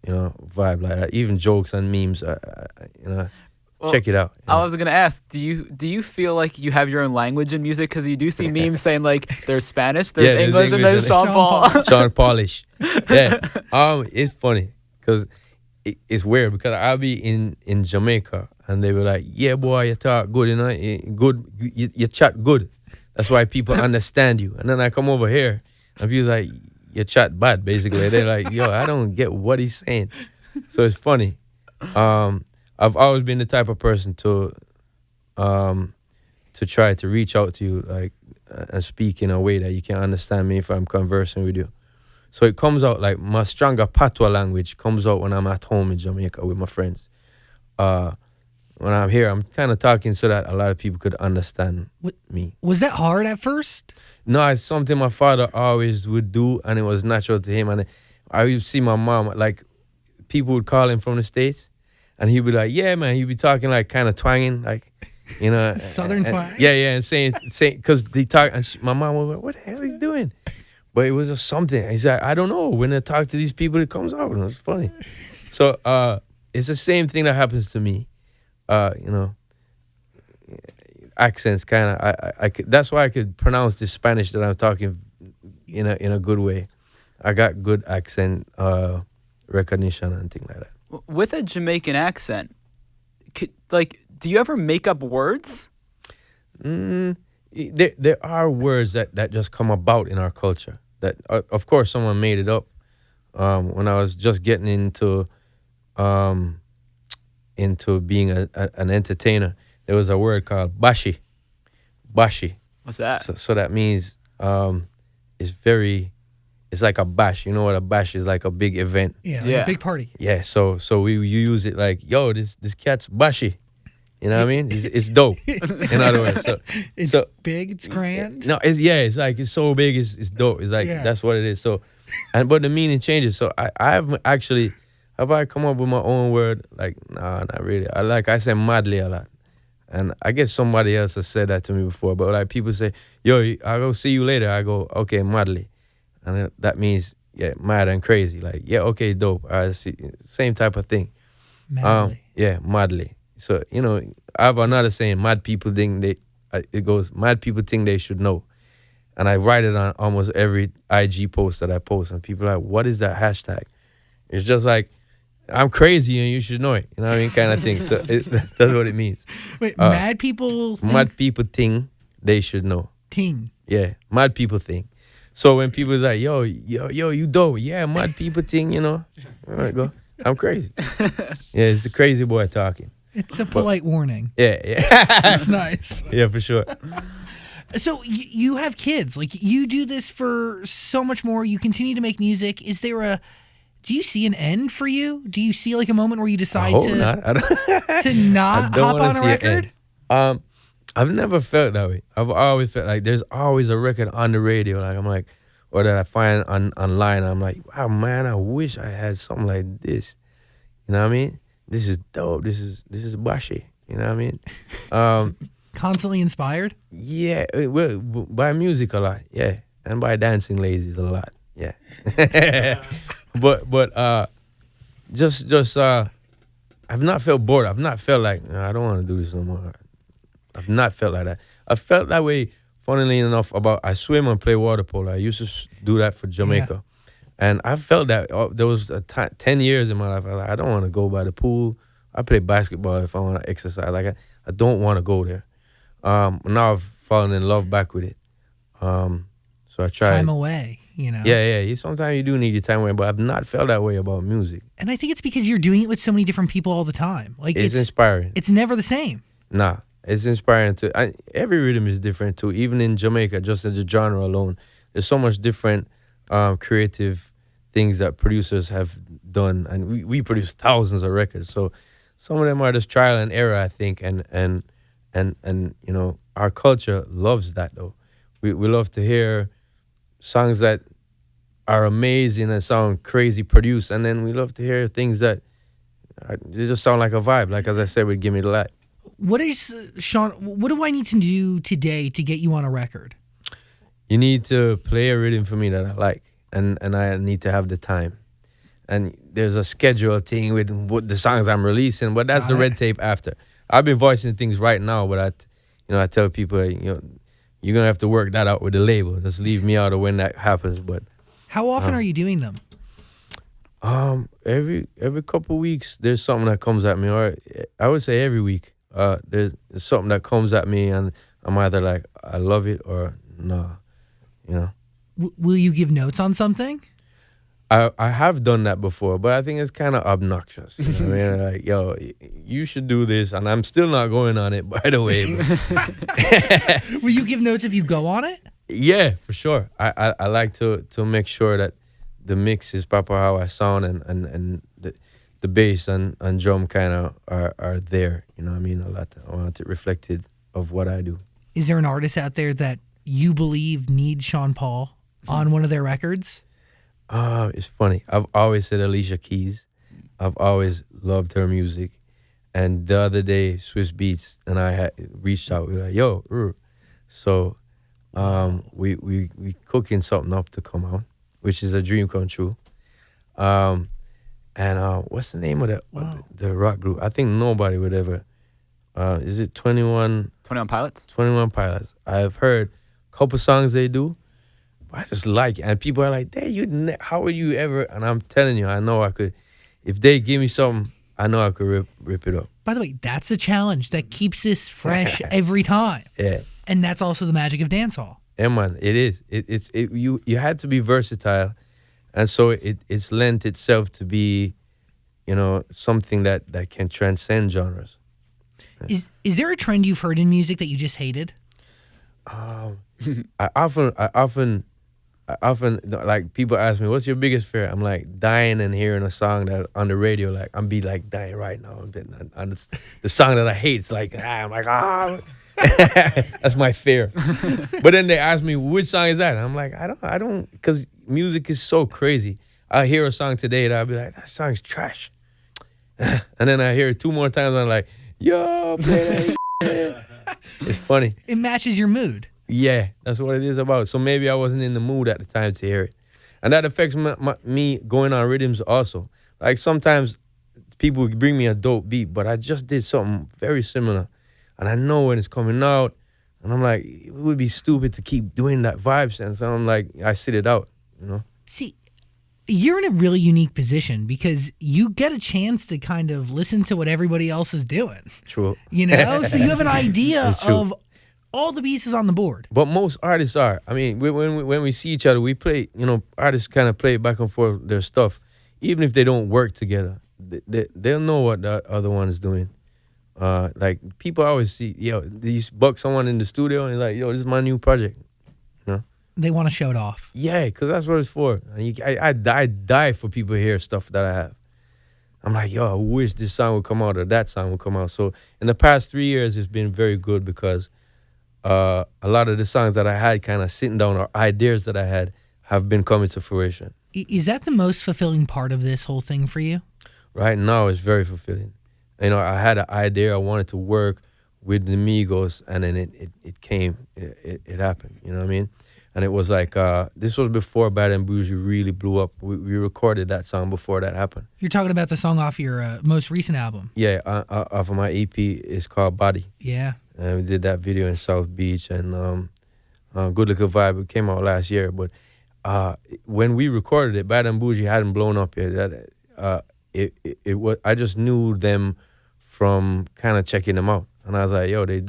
A: vibe like that. Even jokes and memes,
D: Well,
A: check it out.
D: I was gonna ask, do you feel like you have your own language in music? Because you do see memes saying like there's Spanish, there's
A: Yeah,
D: English, and there's Sean Paul.
A: Sean Polish. Yeah. It's funny because it's weird because I'll be in Jamaica and they were like, yeah, boy, you talk good, good, you chat good. That's why people understand you. And then I come over here and people like, you chat bad, basically. They're like, yo, I don't get what he's saying. So it's funny. I've always been the type of person to try to reach out to you, like, and speak in a way that you can understand me if I'm conversing with you. So it comes out like my stronger patois language comes out when I'm at home in Jamaica with my friends. When I'm here, I'm kind of talking so that a lot of people could understand me.
C: Was that hard at first?
A: No, it's something my father always would do, and it was natural to him. And I would see my mom, like, people would call him from the States, and he'd be like, yeah, man, he'd be talking like kind of twanging, like, you know.
C: Southern twang?
A: Yeah, and saying, because they talk, and my mom was like, what the hell are you doing? But it was just something. He's like, I don't know. When I talk to these people, it comes out, and it's funny. So it's the same thing that happens to me. You know, accents kind of. I could, that's why I could pronounce the Spanish that I'm talking in a good way. I got good accent recognition and things like that.
D: With a Jamaican accent, do you ever make up words?
A: There are words that just come about in our culture. That of course someone made it up. When I was just getting into being an entertainer, there was a word called bashi. Bashi.
D: What's that?
A: So that means it's like a bash. You know what a bash is, like a big event.
C: Yeah,
D: Yeah.
C: a big party.
A: Yeah, so you use it like, yo, this cat's bashy. You know what I mean? It's dope. In other words,
C: It's big, it's grand.
A: No, it's like it's so big, it's dope. It's like that's what it is. So, but the meaning changes. So I haven't actually. Have I come up with my own word? Like, nah, not really. I say madly a lot. And I guess somebody else has said that to me before. But like people say, yo, I'll go see you later. I go, okay, madly. And that means, yeah, mad and crazy. Like, yeah, okay, dope. I see. Same type of thing.
C: Madly.
A: Yeah, madly. So, you know, I have another saying, mad people think it goes, mad people think they should know. And I write it on almost every IG post that I post. And people are like, what is that hashtag? It's just like, I'm crazy and you should know it. You know what I mean? Kind of thing. So that's what it means.
C: Wait, mad people think?
A: Mad people think they should know.
C: Ting.
A: Yeah, mad people think. So when people are like, yo, you dope. Yeah, mad people think, you know. All right, go. I'm crazy. Yeah, it's the crazy boy talking.
C: It's a polite warning.
A: Yeah.
C: It's nice.
A: Yeah, for sure.
C: So you have kids. Like, you do this for so much more. You continue to make music. Do you see an end for you? Do you see like a moment where you decide to not hop on a record?
A: I've never felt that way. I've always felt like there's always a record on the radio. Like I'm like, or that I find online. I'm like, wow, man, I wish I had something like this. You know what I mean? This is dope. This is bashi. You know what I mean?
C: Constantly inspired?
A: Yeah, well, by music a lot. Yeah, and by dancing ladies a lot. Yeah. But I've not felt bored. I've not felt like I don't want to do this no more. I've not felt like that. I felt that way, funnily enough, I swim and play water polo. I used to do that for Jamaica. And I felt that there was 10 years in my life. I was like, I don't want to go by the pool. I play basketball if I want to exercise. Like I don't want to go there. Now I've fallen in love back with it. So I try.
C: Time away, you know?
A: Yeah. Sometimes you do need your time away, but I've not felt that way about music.
C: And I think it's because you're doing it with so many different people all the time. Like
A: it's inspiring.
C: It's never the same.
A: Nah, it's inspiring too. Every rhythm is different too. Even in Jamaica, just in the genre alone, there's so much different creative things that producers have done, and we produce thousands of records. So some of them are just trial and error, I think, and you know, our culture loves that though. We love to hear songs that are amazing and sound crazy produced, and then we love to hear things that they just sound like a vibe. Like as I said with "Give Me the Light."
C: What is Sean? What do I need to do today to get you on a record?
A: You need to play a rhythm for me that I like, and I need to have the time. And there's a schedule thing with what the songs I'm releasing, but that's the red tape after. I've been voicing things right now, but I tell people, you know, you're gonna have to work that out with the label. Just leave me out of when that happens. But
C: how often are you doing them?
A: Every couple weeks there's something that comes at me, or I would say every week. There's something that comes at me, and I'm either like I love it or no, you know.
C: Will you give notes on something?
A: I have done that before, but I think it's kind of obnoxious. You know what I mean? Like, yo, you should do this, and I'm still not going on it, by the way. But
C: Will you give notes if you go on it?
A: yeah, for sure. I like to make sure that the mix is proper how I sound, and the bass and drum kind of are there. You know what I mean? I want it reflected of what I do.
C: Is there an artist out there that you believe needs Sean Paul on one of their records?
A: It's funny. I've always said Alicia Keys. I've always loved her music. And the other day, Swiss Beats and I had reached out. We were like, yo, so we cooking something up to come out, which is a dream come true. And what's the name of the rock group? I think nobody would ever. Is it 21
D: Pilots?
A: 21 Pilots. I've heard a couple songs they do. I just like it. And people are like, "Dad, how would you ever?" And I'm telling you, I know I could. If they give me something, I know I could rip it up.
C: By the way, that's the challenge that keeps this fresh every time.
A: Yeah.
C: And that's also the magic of dancehall.
A: Yeah, man, it is. You had to be versatile, and so it's lent itself to be, something that can transcend genres.
C: Is there a trend you've heard in music that you just hated?
A: I often like people ask me, "What's your biggest fear?" I'm like dying and hearing a song that on the radio, like I'm like dying right now. On the song that I hate, it's like I'm like that's my fear. But then they ask me which song is that, and I'm like I don't, because music is so crazy. I hear a song today and I'll be like, that song's trash, and then I hear it 2 more times and I'm like, yo, play that. It's funny.
C: It matches your mood.
A: Yeah, that's what it is about. So maybe I wasn't in the mood at the time to hear it. And that affects me going on rhythms also. Like sometimes people bring me a dope beat, but I just did something very similar. And I know when it's coming out, and I'm like, it would be stupid to keep doing that vibe sense. And I'm like, I sit it out,
C: See, you're in a really unique position because you get a chance to kind of listen to what everybody else is doing.
A: True.
C: So you have an idea
A: That's true.
C: of all the pieces on the board.
A: But most artists are. I mean, when we see each other, we play, artists kind of play back and forth their stuff. Even if they don't work together, they'll know what the other one is doing. Like, people always see, you buck someone in the studio and like, yo, this is my new project.
C: They want to show it off.
A: Yeah, because that's what it's for. And I die for people to hear stuff that I have. I'm like, yo, I wish this song would come out or that song would come out. So in the past 3 years, it's been very good because a lot of the songs that I had kind of sitting down or ideas that I had have been coming to fruition.
C: Is that the most fulfilling part of this whole thing for you?
A: Right now, it's very fulfilling. I had an idea. I wanted to work with the Migos, and then it came. It happened. You know what I mean? And it was like, this was before Bad and Bougie really blew up. We recorded that song before that happened.
C: You're talking about the song off your most recent album.
A: Yeah, off of my EP. It's called Body.
C: Yeah.
A: And we did that video in South Beach, and Good Little Vibe. It came out last year. But when we recorded it, Bad and Bougie hadn't blown up yet. It was, I just knew them from kind of checking them out. And I was like, yo, they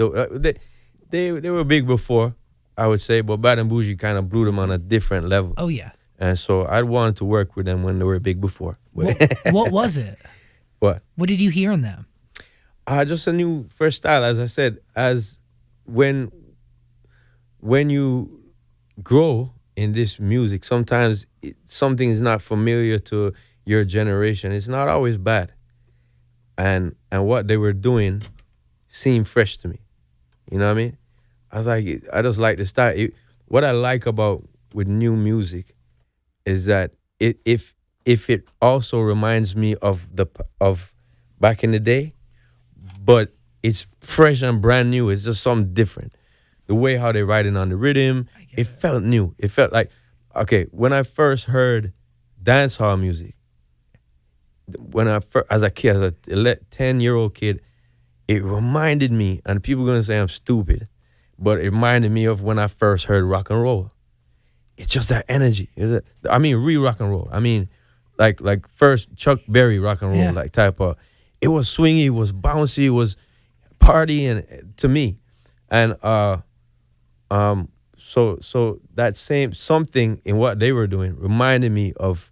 A: were big before, I would say, but Bad and Bougie kind of blew them on a different level.
C: Oh, yeah.
A: And so I wanted to work with them when they were big before.
C: What was it?
A: What?
C: What did you hear in them?
A: Just a new fresh style, as I said. As when you grow in this music, sometimes something is not familiar to your generation. It's not always bad. And what they were doing seemed fresh to me. You know what I mean? I was like, I just like the style. What I like about with new music is that if it also reminds me of back in the day, but it's fresh and brand new. It's just something different. The way how they writing on the rhythm, it felt new. It felt like, okay, when I first heard dancehall music, as a kid, as a 10-year-old kid, it reminded me, and people are gonna say I'm stupid, but it reminded me of when I first heard rock and roll. It's just that energy. I mean, real rock and roll. I mean, like first Chuck Berry rock and roll, like type of. It was swingy, it was bouncy, it was party, and to me, and so that same something in what they were doing reminded me of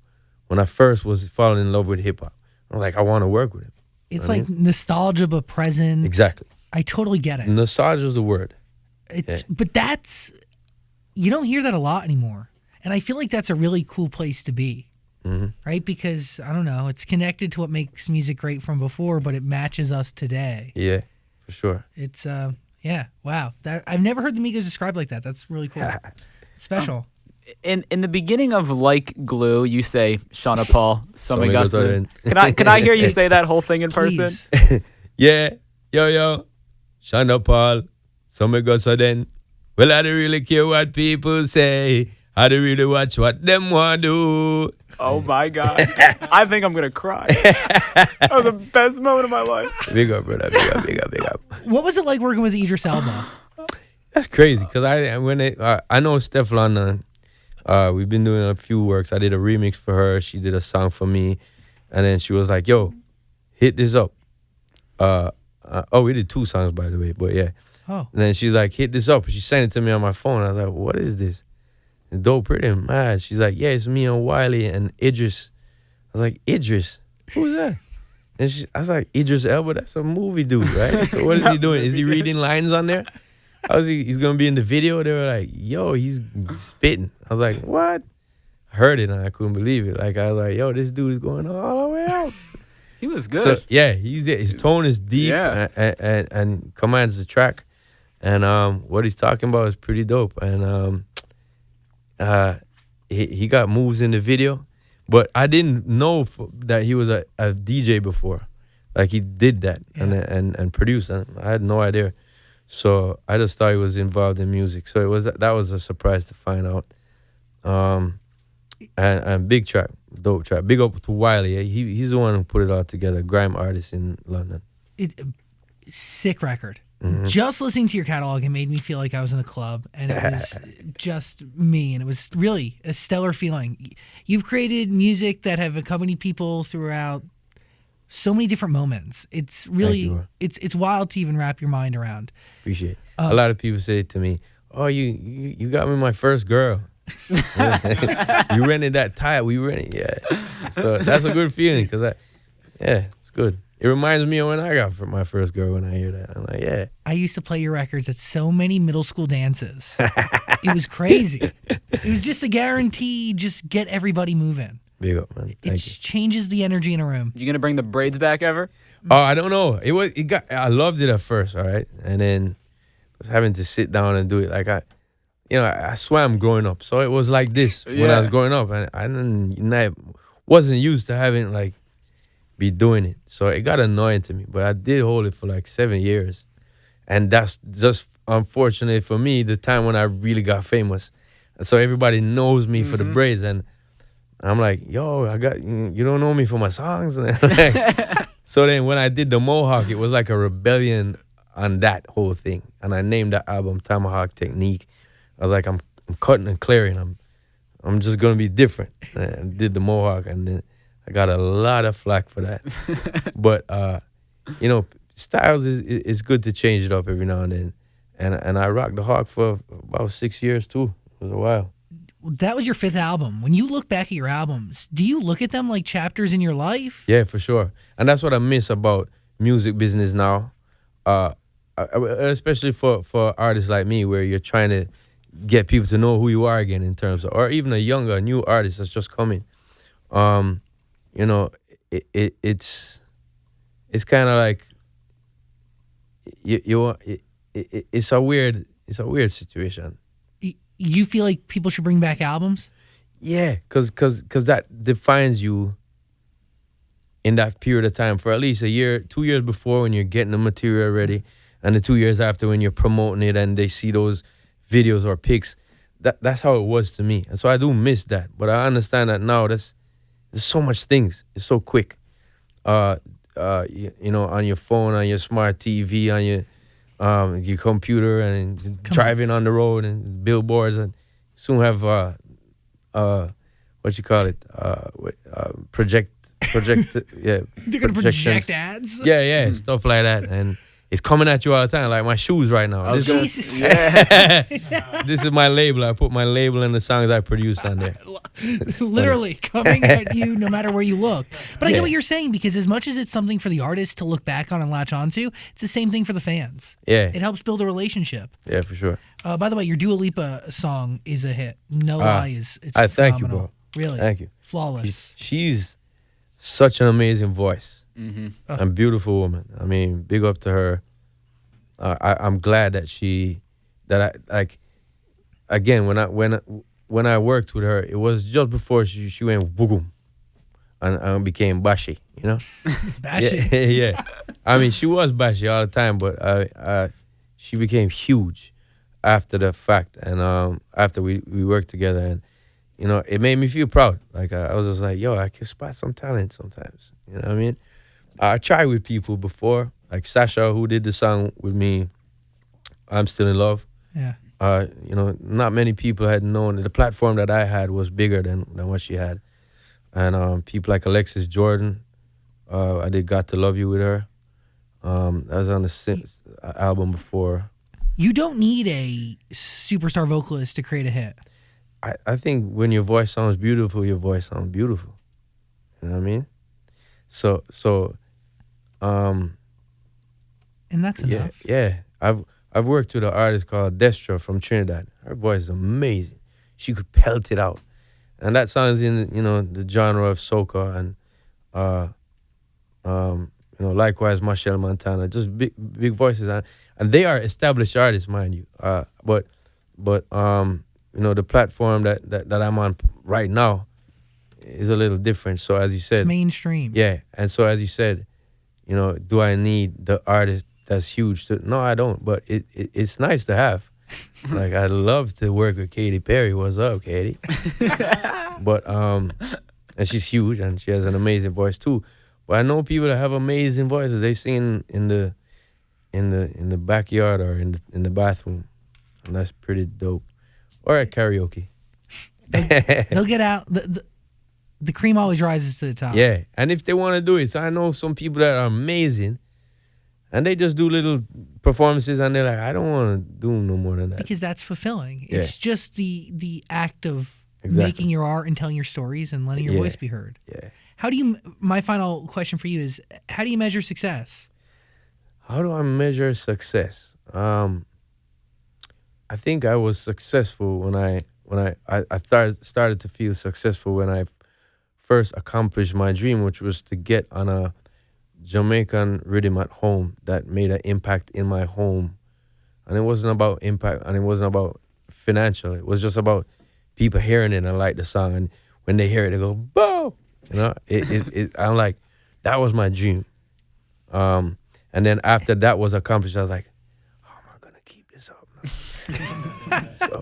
A: when I first was falling in love with hip hop. I'm like, I want to work with him.
C: It's
A: I
C: like nostalgia but present.
A: Exactly.
C: I totally get it.
A: Nostalgia is the word.
C: But that's, you don't hear that a lot anymore. And I feel like that's a really cool place to be. Right? Because, I don't know, it's connected to what makes music great from before, but it matches us today.
A: Yeah, for sure.
C: It's, yeah, wow. I've never heard the Migos described like that. That's really cool. Special.
D: In the beginning of Like Glue, you say Shauna Paul,
A: Some
D: Got
A: Niggas Are In.
D: Can I hear you say that whole thing in person?
C: Please.
A: Yeah, yo, Shonda Paul, some go so then. Well, I don't really care what people say. I don't really watch what them want do.
D: Oh my God. I think I'm gonna cry. That was the best moment of my life.
A: Big up, brother. Big up.
C: What was it like working with Idris Elba?
A: That's crazy because I know Steph London. We've been doing a few works. I did a remix for her. She did a song for me, and then she was like, "Yo, hit this up." We did 2 songs by the way, but yeah.
C: Oh.
A: And then she's like, "Hit this up." She sent it to me on my phone. I was like, "What is this?" It's dope, pretty mad. She's like, "Yeah, it's me and Wiley and Idris." I was like, "Idris? Who's that?" And I was like, "Idris Elba, that's a movie dude, right?" So what is he doing? Is he reading lines on there? How's he's gonna be in the video? They were like, "Yo, he's spitting." I was like, "What?" I heard it and I couldn't believe it. Like I was like, "Yo, this dude is going all the way out."
D: He was good.
A: So yeah, his tone is deep and commands the track, and what he's talking about is pretty dope. And he got moves in the video, but I didn't know that he was a DJ before. Like he did that and produced, and I had no idea. So I just thought he was involved in music. So that was a surprise to find out. And big track, dope track. Big up to Wiley. He's the one who put it all together. Grime artist in London.
C: Sick record. Just listening to your catalog, it made me feel like I was in a club, and it was just me, and it was really a stellar feeling. You've created music that have accompanied people throughout so many different moments. It's really it's wild to even wrap your mind around.
A: Appreciate it. A lot of people say to me, "Oh, you got me my first girl." You rented that tire. We rented, yeah. So that's a good feeling because it's good. It reminds me of when I got my first girl. When I hear that, I'm like, yeah.
C: I used to play your records at so many middle school dances. It was crazy. It was just a guarantee. Just get everybody moving.
A: Big up, man. Thank you.
C: Changes the energy in a room.
D: You gonna bring the braids back ever?
A: Oh, I don't know. I loved it at first, all right, and then I was having to sit down and do it. Like I swam growing up, so it was like this when I was growing up, and I wasn't used to having like be doing it, so it got annoying to me. But I did hold it for like 7 years, and that's just unfortunate for me. The time when I really got famous, and so everybody knows me for the braids, and I'm like, yo, you don't know me for my songs, so then when I did the mohawk, it was like a rebellion on that whole thing, and I named that album Tomahawk Technique. I was like, I'm cutting and clearing. I'm just gonna be different. And I did the mohawk, and then I got a lot of flack for that. But styles is good to change it up every now and then. And I rocked the hawk for about 6 years too. It was a while.
C: That was your 5th album. When you look back at your albums, do you look at them like chapters in your life?
A: Yeah, for sure. And that's what I miss about music business now, especially for artists like me, where you're trying to get people to know who you are again, in terms of, or even a new artist that's just coming. It's kind of like it's a weird situation.
C: You feel like people should bring back albums?
A: Yeah, cause that defines you in that period of time, for at least a year, 2 years before when you're getting the material ready, and the 2 years after when you're promoting it and they see those videos or pics. That's how it was to me, and so I do miss that. But I understand that now. There's so much things. It's so quick. On your phone, on your smart TV, on your computer, and driving on the road, and billboards, and soon have what you call it, project. Yeah,
C: they're gonna project ads.
A: Yeah, stuff like that, and it's coming at you all the time, like my shoes right now. This,
C: Jesus.
A: this is my label. I put my label in the songs I produce on there.
C: It's literally coming at you no matter where you look. But I
A: Yeah.
C: get what you're saying, because as much as it's something for the artist to look back on and latch onto, it's the same thing for the fans.
A: Yeah,
C: It helps build a relationship.
A: yeah, for sure.
C: By the way, your Dua Lipa song is a hit. No lie, it's
A: I thank you,
C: phenomenal.
A: bro.
C: Really,
A: Thank you.
C: flawless.
A: She's such an amazing voice and beautiful woman. I mean, big up to her. I'm glad that again, when I worked with her, it was just before she went boom and became bashy, you know?
C: Bashy.
A: Yeah, yeah. I mean, she was bashy all the time, but she became huge after the fact, and after we worked together, and you know, it made me feel proud. Like I was just like, yo, I can spot some talent sometimes. You know what I mean? I tried with people before, like Sasha, who did the song with me, I'm Still in Love.
C: Yeah.
A: You know, not many people had known the platform that I had was bigger than what she had. And people like Alexis Jordan, I did Got to Love You with her. That was on the album before.
C: You don't need a superstar vocalist to create a hit.
A: I think when your voice sounds beautiful, your voice sounds beautiful. You know what I mean? So
C: And that's enough.
A: yeah. I've worked with an artist called Destra from Trinidad. Her voice is amazing. She could pelt it out. And that sounds in, you know, the genre of soca, and you know, likewise Machelle Montana, just big voices, and they are established artists, mind you. But you know, the platform that I'm on right now is a little different. So as you said,
C: It's mainstream.
A: yeah, and so as you said, you know, do I need the artist that's huge? No, I don't. But it's nice to have. Like, I'd love to work with Katy Perry. What's up, Katy? But and she's huge and she has an amazing voice too. But I know people that have amazing voices. They sing in the backyard or in the bathroom, and that's pretty dope. Or at karaoke.
C: They'll get out. The cream always rises to the top.
A: Yeah, and if they want to do it, so I know some people that are amazing, and they just do little performances, and they're like, I don't want to do no more than that.
C: Because that's fulfilling.
A: Yeah.
C: It's just the act of
A: Exactly.
C: making your art and telling your stories and letting your
A: Yeah.
C: voice be heard.
A: Yeah.
C: How do you? My final question for you is: how do you measure success?
A: How do I measure success? I think I was successful when I started to feel successful when I first accomplished my dream, which was to get on a Jamaican rhythm at home that made an impact in my home. And it wasn't about impact, and it wasn't about financial. It was just about people hearing it and like the song, and when they hear it, they go, "Boom!" You know, I'm like, that was my dream. And then after that was accomplished, I was like, how am I gonna keep this up now? So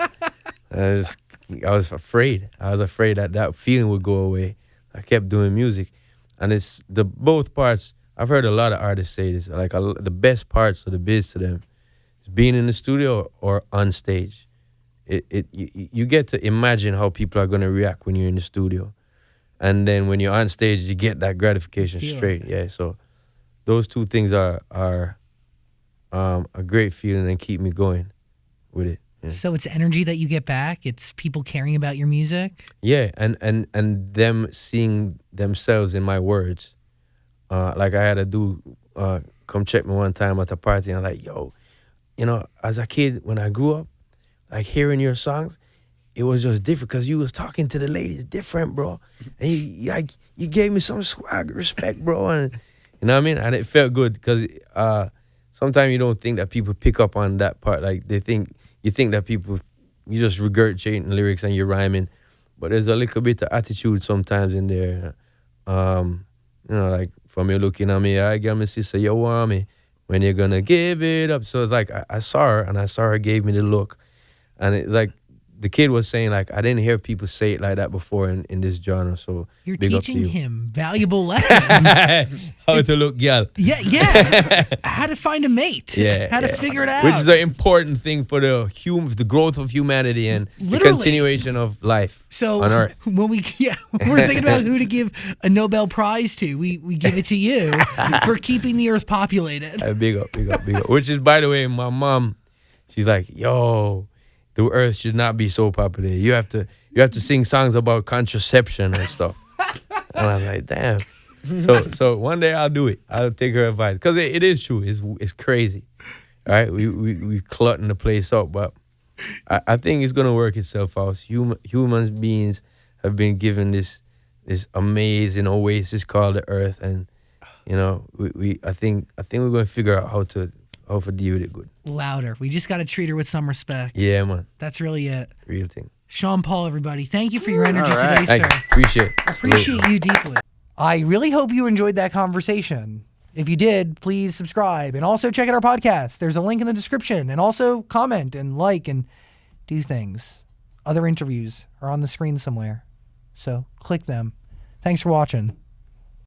A: I was afraid. I was afraid that feeling would go away. I kept doing music, and it's the both parts. I've heard a lot of artists say this. Like the best parts of the biz to them is being in the studio or on stage. You get to imagine how people are gonna react when you're in the studio, and then when you're on stage, you get that gratification
C: Feel
A: straight. Yeah, so those two things are a great feeling and keep me going with it. Yeah.
C: So it's energy that you get back. It's people caring about your music.
A: Yeah, and them seeing themselves in my words. Like I had a dude come check me one time at a party, and I'm like, yo, you know, as a kid when I grew up, like hearing your songs, it was just different because you was talking to the ladies different, bro. And you gave me some swag, respect, bro, and you know what I mean. And it felt good because sometimes you don't think that people pick up on that part. Like you think that people, you just regurgitating lyrics and you're rhyming, but there's a little bit of attitude sometimes in there. You know, like from you looking at me, I got me sister, you want me when you're gonna give it up. So it's like I saw her, and I saw her gave me the look, and it's like the kid was saying like I didn't hear people say it like that before in this genre. So
C: You're
A: big up to
C: teaching
A: you.
C: him valuable lessons.
A: How to look, girl.
C: Yeah. How to find a mate.
A: Yeah,
C: How to
A: yeah.
C: figure it out.
A: Which is an important thing for the growth of humanity and the
C: Literally.
A: continuation of life
C: So
A: on Earth.
C: when we're thinking about who to give a Nobel Prize to, we give it to you for keeping the Earth populated.
A: Big up. Which is, by the way, my mom, she's like, yo, the Earth should not be so populated. You have to sing songs about contraception and stuff. And I was like, damn. So one day I'll do it. I'll take her advice because it is true. It's crazy, all right? We clutting the place up, but I think it's gonna work itself out. Human beings have been given this amazing oasis called the Earth, and you know I think we're gonna figure out how to deal with it good.
C: Louder. We just got to treat her with some respect.
A: Yeah, man,
C: That's really it.
A: real thing.
C: Sean Paul, everybody, thank you for your energy
D: All right.
C: today,
A: Thank
C: sir.
A: you. Appreciate it.
C: Appreciate you deeply. I really hope you enjoyed that conversation. If you did, please subscribe and also check out our podcast. There's a link in the description, and also comment and like and do things. Other interviews are on the screen somewhere, so click them. Thanks for watching.